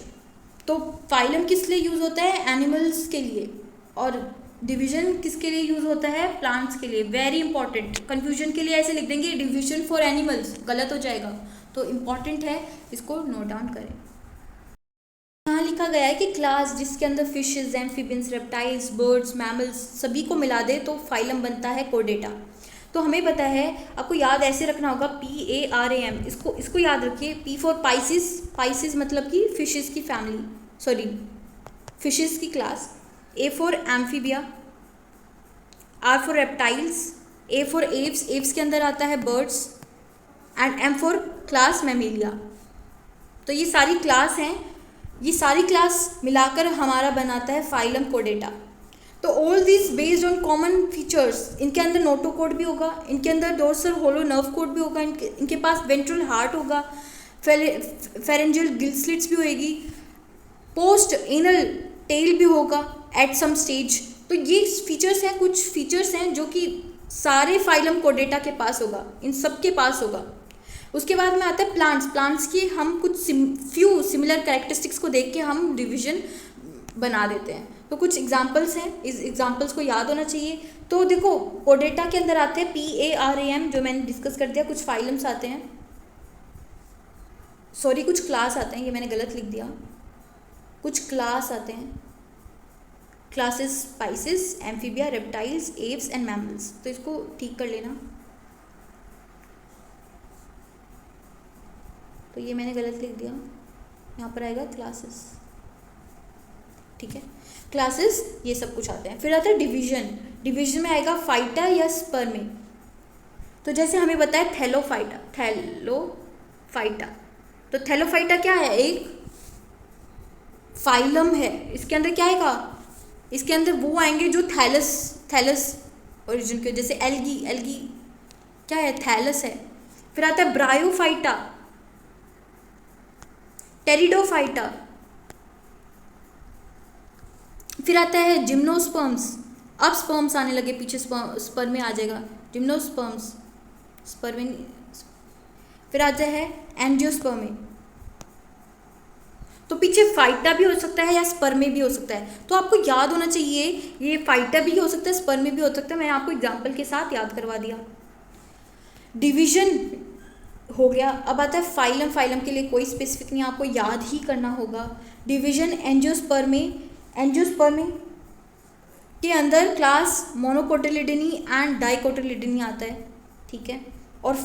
तो phylum किस लिए use होता है, animals के लिए, और division किसके लिए यूज़ होता है, प्लांट्स के लिए। वेरी इंपॉर्टेंट, कंफ्यूजन के लिए ऐसे लिख देंगे डिवीजन फॉर एनिमल्स, गलत हो जाएगा, तो इम्पॉर्टेंट है, इसको नोट डाउन करें। यहाँ लिखा गया है कि क्लास जिसके अंदर fishes, amphibians, reptiles, birds, mammals सभी को मिला दे तो फाइलम बनता है कोडेटा। तो हमें पता है, आपको याद ऐसे रखना होगा, PARAM, इसको याद रखिए। P फॉर पाइसिस मतलब कि फिशेस की फैमिली, सॉरी फिशेस की class. A for amphibia, R for reptiles, A for Aves के अंदर आता है birds, and M for class Mammalia. तो ये सारी क्लास हैं, ये सारी क्लास मिलाकर हमारा बनाता है फाइलम कोडेटा। तो all this based on common features, इनके अंदर नोटोकॉर्ड भी होगा, इनके अंदर डोर्सल होलो नर्व कोड भी होगा, इनके पास वेंट्रल हार्ट होगा, फेरेंजियल गिल स्लिट्स भी होएगी, पोस्ट एनल टेल भी होगा एट सम स्टेज। तो ये फीचर्स हैं, कुछ फीचर्स हैं जो कि सारे फाइलम कोडेटा के पास होगा, इन सब के पास होगा। उसके बाद में आता है प्लांट्स की हम कुछ फ्यू सिमिलर कैरेक्टरिस्टिक्स को देख के हम डिवीजन बना देते हैं। तो कुछ एग्जांपल्स हैं, इस एग्जांपल्स को याद होना चाहिए। तो देखो कोडेटा के अंदर आते हैं PARAM, जो मैंने डिस्कस कर दिया, कुछ फाइलम्स आते हैं, सॉरी कुछ क्लास आते हैं, ये मैंने गलत लिख दिया, कुछ क्लास आते हैं, classes pisces, amphibia, reptiles, aves and mammals. तो इसको ठीक कर लेना, तो ये मैंने गलत लिख दिया, यहाँ पर आएगा क्लासेस, ठीक है। क्लासेस ये सब कुछ आते हैं। फिर आता है डिवीजन में आएगा फाइटा या स्पर्मी। तो जैसे हमें बताया थैलोफाइटा, तो थैलोफाइटा क्या है, एक फाइलम है। इसके अंदर क्या आएगा, इसके अंदर वो आएंगे जो थैलस ओरिजिन के, जैसे एल्गी क्या है, थैलस है। फिर आता है ब्रायोफाइटा, टेरिडोफाइटा, फिर आता है जिम्नोस्पर्म्स। अब स्पर्म्स आने लगे, पीछे स्पर्म में आ जाएगा जिम्नोस्पर्म्स, स्पर्मिंग। फिर आता है एंजियोस्पर्मी। तो पीछे फाइटा भी हो सकता है या स्पर्मी भी हो सकता है। तो आपको याद होना चाहिए, ये फाइटा भी हो सकता है, स्पर्मी भी हो सकता है। मैंने आपको एग्जाम्पल के साथ याद करवा दिया। डिवीजन हो गया। अब आता है फाइलम के लिए कोई स्पेसिफिक नहीं, आपको याद ही करना होगा। डिवीजन एंजियोस्पर्मी के अंदर क्लास मोनोकोटिलिडनी एंड डाइकोटिलिडनी आता है, ठीक है। और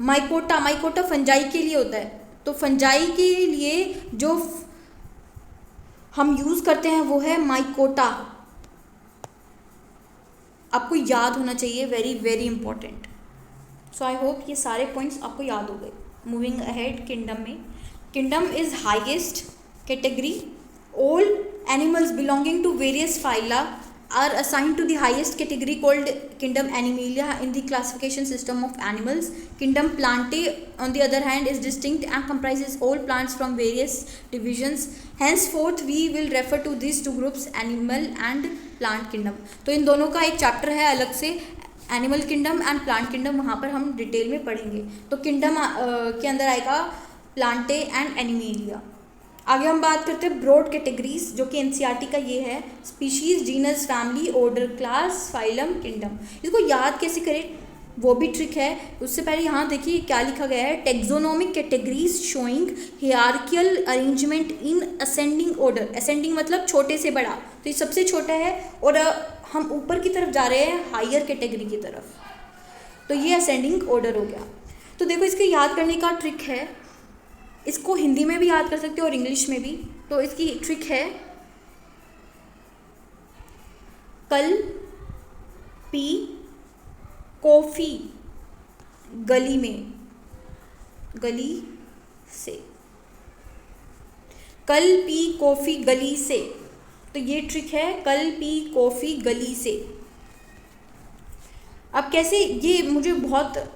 माइकोटा फंजाई के लिए होता है। तो फंजाई के लिए जो हम यूज़ करते हैं वो है माइकोटा, आपको याद होना चाहिए, very very important. So I hope ये सारे पॉइंट्स आपको याद हो गए। Moving ahead, kingdom is highest category. All animals belonging to various phyla are assigned to the highest category called kingdom Animalia in the classification system of animals. Kingdom Plantae on the other hand is distinct and comprises all plants from various divisions. Henceforth we will refer to these two groups, animal and plant kingdom. तो इन दोनों का एक chapter है अलग से, animal kingdom and plant kingdom, वहाँ पर हम डिटेल में पढ़ेंगे. तो किंगडम के अंदर आएगा प्लांटे एंड एनिमेलिया. आगे हम बात करते हैं ब्रॉड कैटेगरीज, जो कि एनसीईआरटी का ये है, species, genus, family, order, class, phylum, kingdom. इसको याद कैसे करें वो भी ट्रिक है. उससे पहले यहाँ देखिए क्या लिखा गया है, taxonomic categories showing hierarchical arrangement in ascending order. Ascending मतलब छोटे से बड़ा, तो ये सबसे छोटा है और हम ऊपर की तरफ जा रहे हैं हायर कैटेगरी की तरफ, तो ये असेंडिंग ऑर्डर हो गया. तो देखो इसके याद करने का ट्रिक है, इसको हिंदी में भी याद कर सकते हो और इंग्लिश में भी. तो इसकी ट्रिक है, कल पी कॉफ़ी गली में, गली से, कल पी कॉफ़ी गली से. तो ये ट्रिक है, कल पी कॉफ़ी गली से. अब कैसे, ये मुझे बहुत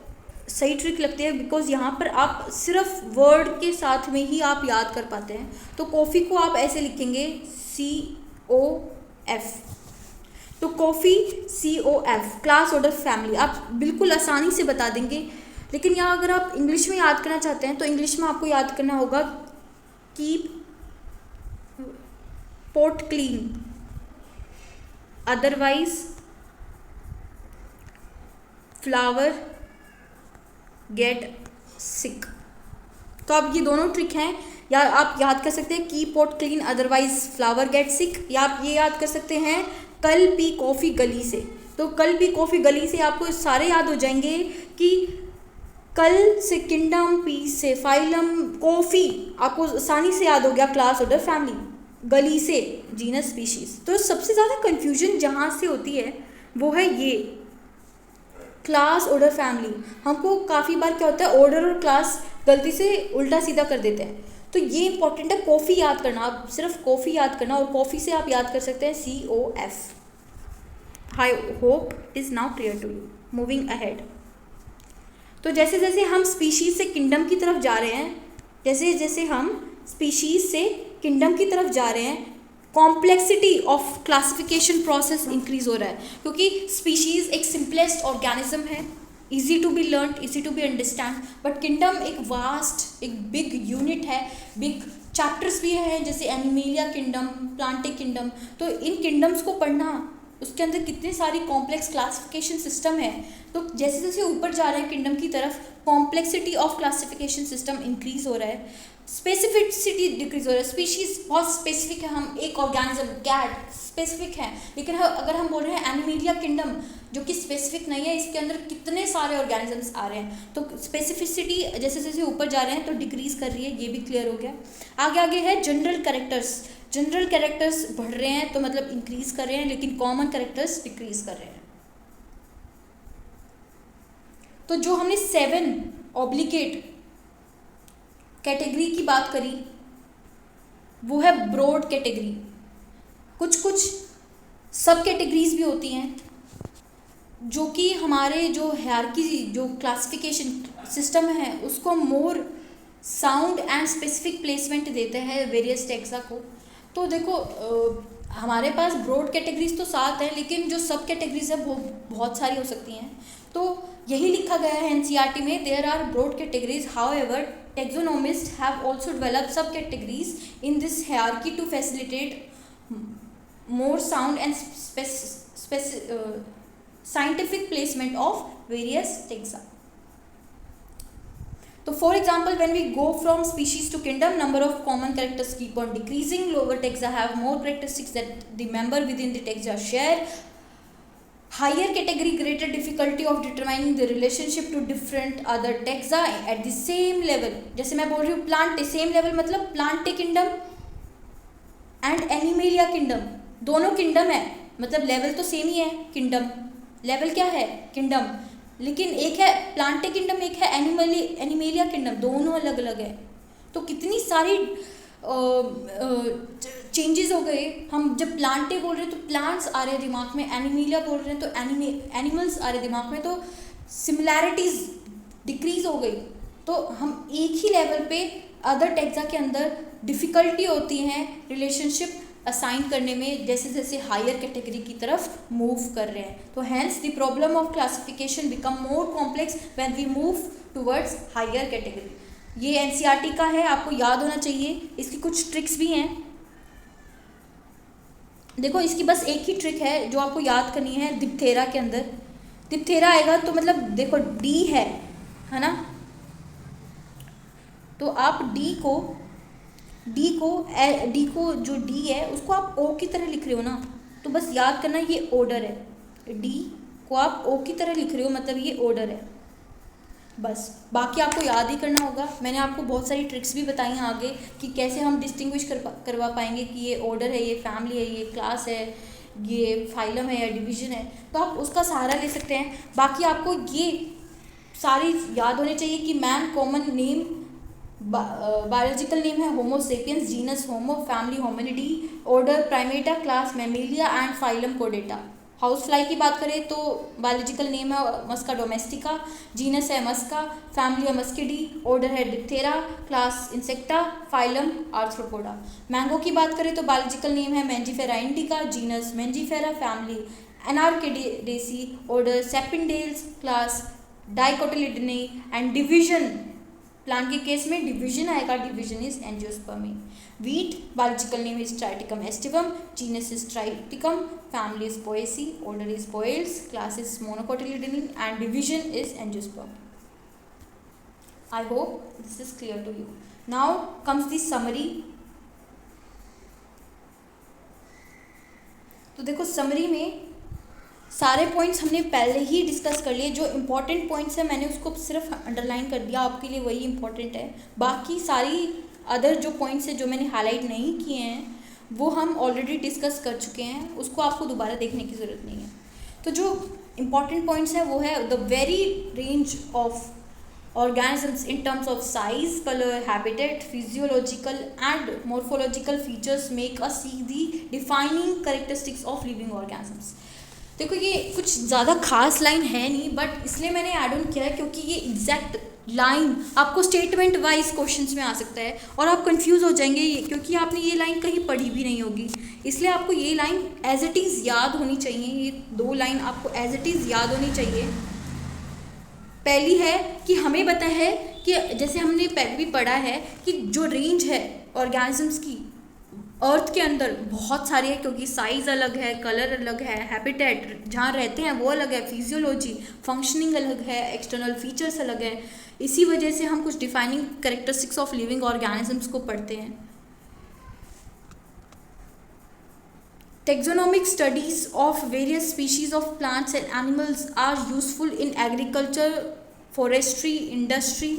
सही ट्रिक लगती है बिकॉज यहाँ पर आप सिर्फ वर्ड के साथ में ही आप याद कर पाते हैं. तो कॉफ़ी को आप ऐसे लिखेंगे COF. तो coffee COF, class, order, family, आप बिल्कुल आसानी से बता देंगे. लेकिन यहाँ अगर आप इंग्लिश में याद करना चाहते हैं तो इंग्लिश में आपको याद करना होगा keep pot clean, otherwise flower get sick. तो अब ये दोनों ट्रिक हैं, या आप याद कर सकते हैं की pot clean otherwise flower get sick, या आप ये याद कर सकते हैं कल पी कॉफ़ी गली से. तो कल पी कॉफ़ी गली से आपको सारे याद हो जाएंगे कि कल से किंगडम, पी से फाइलम, कॉफ़ी आपको आसानी से याद हो गया, क्लास, ऑर्डर, फैमिली, गली से जीनस, स्पीशीज. तो सबसे ज़्यादा कन्फ्यूजन जहाँ से होती है वो है ये क्लास, ऑर्डर, फैमिली. हमको काफ़ी बार क्या होता है, ऑर्डर और क्लास गलती से उल्टा सीधा कर देते हैं. तो ये इंपॉर्टेंट है कॉफ़ी याद करना, आप सिर्फ कॉफ़ी याद करना, और कॉफ़ी से आप याद कर सकते हैं COF. I hope it is now clear to you. Moving ahead. तो जैसे जैसे हम स्पीशीज़ से किंगडम की तरफ जा रहे हैं, जैसे जैसे हम स्पीशीज़ से किंगडम की तरफ जा रहे हैं, complexity of classification process increase हो रहा है. क्योंकि स्पीशीज़ एक सिंपलेस्ट ऑर्गेनिज्म है, easy to be learn, easy to be understand, but kingdom एक वास्ट, एक बिग यूनिट है, बिग चैप्टर्स भी हैं, जैसे एनिमेलिया किंगडम, प्लांटे किंगडम. तो इन किंगडम्स को पढ़ना, उसके अंदर कितने सारी कॉम्प्लेक्स क्लासिफिकेशन सिस्टम है. तो जैसे जैसे ऊपर जा रहे हैं किंगडम की तरफ, complexity of classification system increase हो रहा है, स्पेसिफिसिटी डिक्रीज हो रहा है. स्पीशीज बहुत स्पेसिफिक है, हम एक ऑर्गेनिज्म कैट स्पेसिफिक है, लेकिन अगर हम बोल रहे हैं एनिमेलिया किंगडम जो कि स्पेसिफिक नहीं है, इसके अंदर कितने सारे ऑर्गेनिजम्स आ रहे हैं, तो स्पेसिफिसिटी जैसे जैसे ऊपर जा रहे हैं तो डिक्रीज कर रही है. ये भी क्लियर हो गया. आगे आगे है जनरल कैरेक्टर्स. जनरल कैरेक्टर्स बढ़ रहे हैं तो मतलब इंक्रीज कर रहे हैं, लेकिन कॉमन कैरेक्टर्स डिक्रीज कर रहे हैं. तो जो हमने 7 ऑब्लिगेट कैटेगरी की बात करी वो है ब्रॉड कैटेगरी. कुछ कुछ सब कैटेगरीज भी होती हैं जो कि हमारे जो हायरार्की, जो क्लासिफिकेशन सिस्टम है उसको मोर साउंड एंड स्पेसिफिक प्लेसमेंट देते हैं वेरियस टैक्सा को. तो देखो हमारे पास ब्रॉड कैटेगरीज तो 7 हैं, लेकिन जो सब कैटेगरीज है वो बहुत सारी हो सकती हैं. तो यही लिखा गया है एनसीईआरटी में, there are broad categories, however taxonomists have also developed subcategories in this hierarchy to facilitate more sound and scientific placement of various taxa. So for example, when we go from species to kingdom, number of common characters keep on decreasing. Lower taxa have more characteristics that the member within the taxa share. Higher category, greater difficulty of determining the relationship to different other taxa at the same level. जैसे मैं बोल रही हूँ plant same level, मतलब Plantae kingdom and animalia kingdom, दोनों kingdom है, मतलब level तो सेम ही है. किंगडम लेवल क्या है, किंगडम, लेकिन एक है प्लांटे किंगडम, एक है एनिमेलिया किंगडम, दोनों अलग अलग है. तो कितनी सारी चेंजेस हो गए। हम जब प्लांटे बोल रहे हैं तो प्लांट्स आ रहे हैं दिमाग में, एनिमीलिया बोल रहे हैं तो एनिमल्स आ रहे हैं दिमाग में, तो सिमिलैरिटीज़ डिक्रीज हो गई। तो हम एक ही लेवल पे अदर टेक्सा के अंदर डिफ़िकल्टी होती है रिलेशनशिप असाइन करने में, जैसे जैसे हायर कैटेगरी की तरफ मूव कर रहे हैं। तो hence the problem of classification become more complex when we move towards higher category. ये एनसीईआरटी का है, आपको याद होना चाहिए। इसकी कुछ ट्रिक्स भी हैं। देखो इसकी बस एक ही ट्रिक है जो आपको याद करनी है। दिप्थेरा के अंदर दिप्थेरा आएगा तो मतलब देखो डी है ना, तो आप डी को जो डी है उसको आप ओ की तरह लिख रहे हो ना, तो बस याद करना ये ऑर्डर है। डी को आप ओ की तरह लिख रहे हो, मतलब ये ऑर्डर है। बस बाकी आपको याद ही करना होगा। मैंने आपको बहुत सारी ट्रिक्स भी बताई हैं आगे कि कैसे हम डिस्टिंग्विश करवा पाएंगे कि ये ऑर्डर है, ये फैमिली है, ये क्लास है, ये फाइलम है या डिवीजन है, तो आप उसका सहारा ले सकते हैं। बाकी आपको ये सारी याद होने चाहिए कि man common name, biological name है Homo sapiens, genus Homo, family Hominidae, order Primata, class Mammalia and phylum कोडेटा। हाउस फ्लाई की बात करें तो बायोलॉजिकल नेम है मस्का डोमेस्टिका, जीनस है मस्का, फैमिली है मस्किडी, ऑर्डर है Diptera, class Insecta, phylum Arthropoda. Mango की बात करें तो बायोलॉजिकल नेम है Mangifera indica, genus Mangifera, family Anacardiaceae, order Sapindales, class Dicotyledonae and division. Plant के केस में डिवीजन आएगा, division is Angiospermae. Wheat biological name is Triticum aestivum, genus is Triticum, family is Poaceae, order is Poales, class is Monocotyledonae and division is Angiospermae. I hope this is clear to you. Now comes the summary. तो देखो summary में सारे points हमने पहले ही discuss कर लिए। जो important points हैं मैंने उसको सिर्फ अंडरलाइन कर दिया, आपके लिए वही इम्पोर्टेंट है। बाकी सारी अदर जो पॉइंट्स हैं जो मैंने हाईलाइट नहीं किए हैं वो हम ऑलरेडी डिस्कस कर चुके हैं, उसको आपको दोबारा देखने की ज़रूरत नहीं है। तो जो इम्पोर्टेंट पॉइंट्स हैं वो है the very range of organisms in terms of size, color, habitat, physiological and morphological features make us see the defining characteristics of living organisms। देखो ये कुछ ज़्यादा खास लाइन है नहीं, बट इसलिए मैंने ऐड ऑन किया है क्योंकि ये एग्जैक्ट लाइन आपको स्टेटमेंट वाइज क्वेश्चंस में आ सकता है और आप कंफ्यूज हो जाएंगे क्योंकि आपने ये लाइन कहीं पढ़ी भी नहीं होगी। इसलिए आपको ये लाइन एज इट इज़ याद होनी चाहिए। ये दो लाइन आपको एज इट इज़ याद होनी चाहिए। पहली है कि हमें पता है कि जैसे हमने पहले भी पढ़ा है कि जो रेंज है ऑर्गेनिजम्स की अर्थ के अंदर बहुत सारी है, क्योंकि साइज़ अलग है, कलर अलग है, हैबिटेट जहाँ रहते हैं वो अलग है, फिजियोलॉजी फंक्शनिंग अलग है, एक्सटर्नल फीचर्स अलग है। इसी वजह से हम कुछ defining characteristics of living organisms को पढ़ते हैं। Taxonomic studies of various species of plants and animals are useful in agriculture, forestry, industry,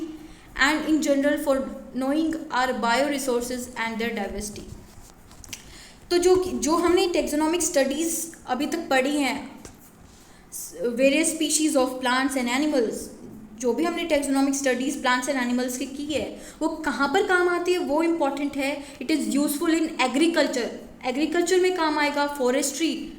and in general for knowing our bioresources and their diversity। तो जो हमने taxonomic studies अभी तक पढ़ी हैं, various species of plants and animals, जो भी हमने taxonomic studies plants and animals की है वो कहाँ पर काम आती है वो इम्पॉर्टेंट है। It is useful in agriculture में काम आएगा, फॉरेस्ट्री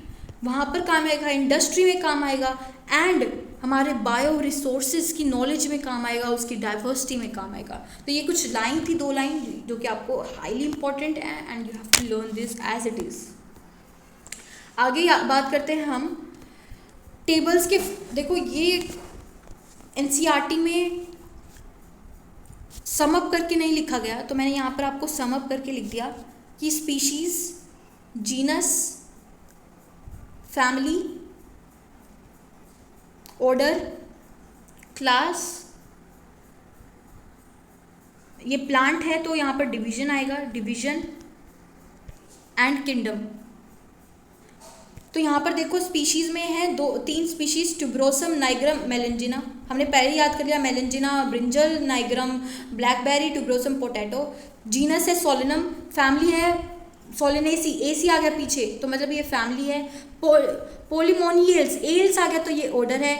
वहाँ पर काम आएगा, इंडस्ट्री में काम आएगा, एंड हमारे बायो रिसोर्सेज की नॉलेज में काम आएगा, उसकी डाइवर्सिटी में काम आएगा। तो ये कुछ लाइन थी, दो लाइन जो कि आपको हाईली इंपॉर्टेंट है and you have to learn this as it is. आगे बात करते हैं हम टेबल्स के। देखो ये एनसीईआरटी में सम अप करके नहीं लिखा गया, तो मैंने यहाँ पर आपको सम अप करके लिख दिया कि species, genus, family, order, class, ये प्लांट है तो यहाँ पर डिवीजन आएगा, डिवीजन एंड किंगडम। तो यहाँ पर देखो स्पीशीज़ में है तीन स्पीशीज़, ट्यूबरोसम, नाइग्रम, मेलेंजिना। हमने पहले याद कर लिया, melongena brinjal, nigrum blackberry, tuberosum potato. Genus है सोलिनम, फैमिली है सोलिनेसी, एसी आ गया पीछे तो मतलब ये फैमिली है। पोलिमोनियल्स, एल्स आ गया तो ये ऑर्डर है।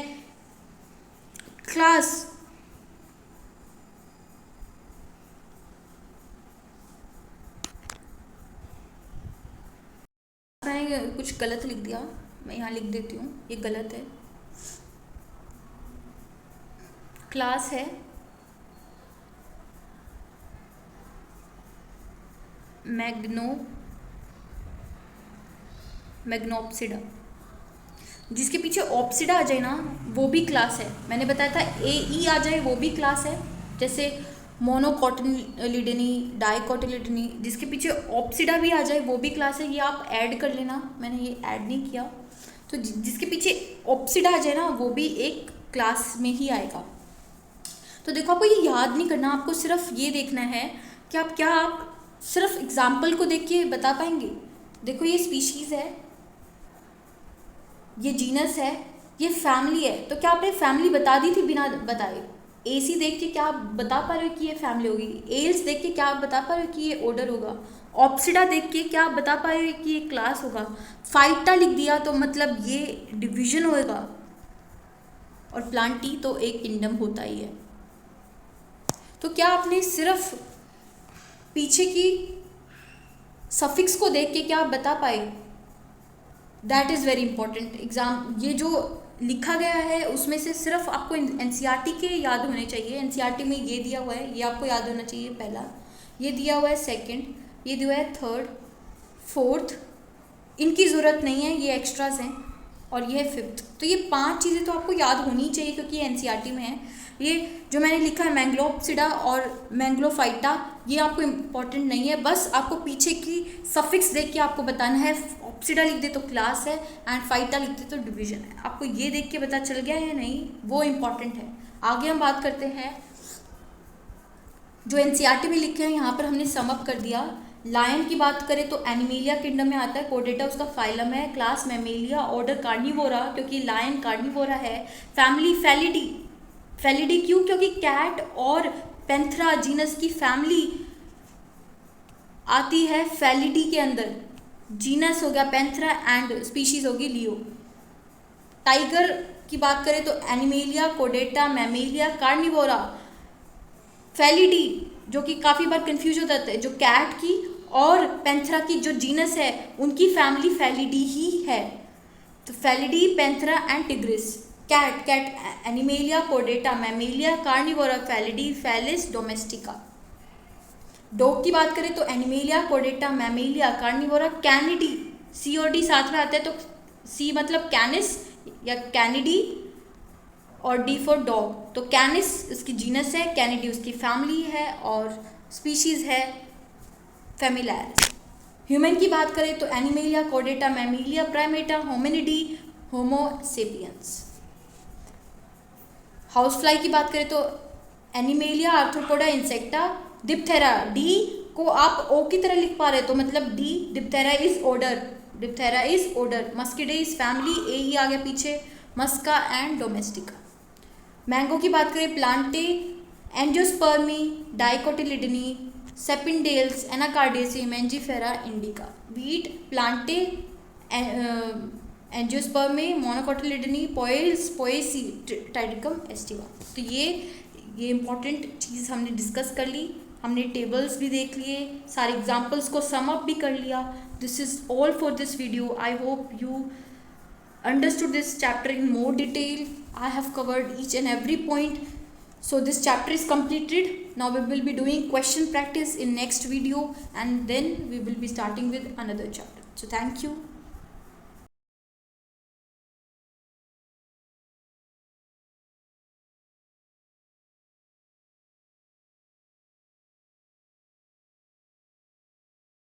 क्लास, मैंने कुछ गलत लिख दिया, मैं यहाँ लिख देती हूँ, ये गलत है। क्लास है मैग्नोप्सिडा, जिसके पीछे ऑप्सिडा आ जाए ना वो भी क्लास है। मैंने बताया था ए आ जाए वो भी क्लास है, जैसे मोनोकोटिलिडनी, डाइकोटिलिडनी, जिसके पीछे ऑप्सिडा भी आ जाए वो भी क्लास है। ये आप ऐड कर लेना, मैंने ये ऐड नहीं किया। तो जिसके पीछे ऑप्सिडा आ जाए ना वो भी एक क्लास में ही आएगा। तो देखो आपको ये याद नहीं करना, आपको सिर्फ ये देखना है कि आप सिर्फ एग्जाम्पल को देख के बता पाएंगे। देखो ये स्पीशीज़ है, ये जीनस है, ये फैमिली है, तो क्या आपने फैमिली बता दी थी बिना बताए? एसी देख के क्या आप बता पा रहे हो कि ये फैमिली होगी? एल्स देख के क्या आप बता पा रहे हो कि ये ऑर्डर होगा? ऑप्सिडा देख के क्या आप बता पा रहे हो कि ये क्लास होगा? फाइटा लिख दिया तो मतलब ये डिवीजन होएगा, और प्लांटी तो एक किंगडम होता ही है। तो क्या आपने सिर्फ पीछे की सफिक्स को देख के क्या आप बता पाए? That is very important. Exam ये जो लिखा गया है उसमें से सिर्फ आपको एनसीईआरटी के याद होने चाहिए। एनसीईआरटी में ये दिया हुआ है, ये आपको याद होना चाहिए पहला, ये दिया हुआ है सेकंड, ये दिया हुआ है थर्ड, फोर्थ इनकी ज़रूरत नहीं है, ये एक्स्ट्राज हैं, और ये है फिफ्थ। तो ये 5 चीज़ें तो आपको याद होनी चाहिए क्योंकि ये एनसीईआरटी में है। ये जो मैंने लिखा है मैंग्लोप्सिडा और मैंग्लोफाइटा, ये आपको इम्पॉर्टेंट नहीं है, बस आपको पीछे की सफिक्स देख के आपको बताना है। ऑप्सिडा लिख दे तो क्लास है, एंड फाइटा लिख दे तो डिवीजन है। आपको ये देख के पता चल गया है नहीं, वो इम्पॉर्टेंट है। आगे हम बात करते हैं जो एनसीईआरटी में लिखे हैं, यहाँ पर हमने समअप कर दिया। लायन की बात करें तो एनिमेलिया किंगडम में आता है, कोडेटा उसका फाइलम है, क्लास मैमेलिया, ऑर्डर कार्निवोरा क्योंकि लायन कार्निवोरा है, फैमिली फेलिडी। फेलिडी क्यों? क्योंकि कैट और पेंथरा जीनस की फैमिली आती है फेलिडी के अंदर। जीनस हो गया पेंथरा एंड स्पीशीज होगी लियो। टाइगर की बात करें तो एनिमेलिया, कोडेटा, मैमेलिया, कार्निवोरा, फेलिडी जो कि काफ़ी बार कंफ्यूज हो जाता है, जो कैट की और पेंथरा की जो जीनस है उनकी फैमिली फेलिडी ही है। तो Felidae, Panthera and tigris. Cat Animalia, कोडेटा, Mammalia, Carnivora, Felidae, Felis, domestica. Dog की बात करें तो एनिमेलिया, कोडेटा, मैमेलिया, कार्निवोरा, कैनिडी, सी और डी साथ में आते हैं, तो सी मतलब कैनिस या कैनिडी और डी फॉर डॉग। तो कैनिस उसकी जीनस है, कैनिडी उसकी फैमिली है, और स्पीशीज़ है फेमिलियारिस। ह्यूमन की बात करें तो एनिमेलिया, कोडेटा, मैमेलिया, प्राइमेटा, होमिनिडी, होमो सेपियंस। हाउस फ्लाई की बात करें तो एनिमेलिया, आर्थ्रोपोडा, इंसेक्टा, डिप्थेरा। डी को आप ओ की तरह लिख पा रहे तो मतलब D, Diptera is order, Diptera is order, Muscidae is family, A ही आ गया पीछे, मस्का एंड डोमेस्टिका। मैंगो की बात करें Plantae, Angiospermae, Dicotyledonae, Sapindales, Anacardiaceae, Mangifera indica. Wheat, Plantae, Angiospermae, Monocotyledonae, Poales, Poaceae, Triticum aestivum. तो ये इंपॉर्टेंट चीज़ हमने डिस्कस कर ली, हमने टेबल्स भी देख लिए, सारे एग्जाम्पल्स को सम अप भी कर लिया। This is all for this video. I hope you understood this chapter in more detail. I have covered each and every point. So this chapter is completed. Now we will be doing question practice in next video, and then we will be starting with another chapter. So thank you.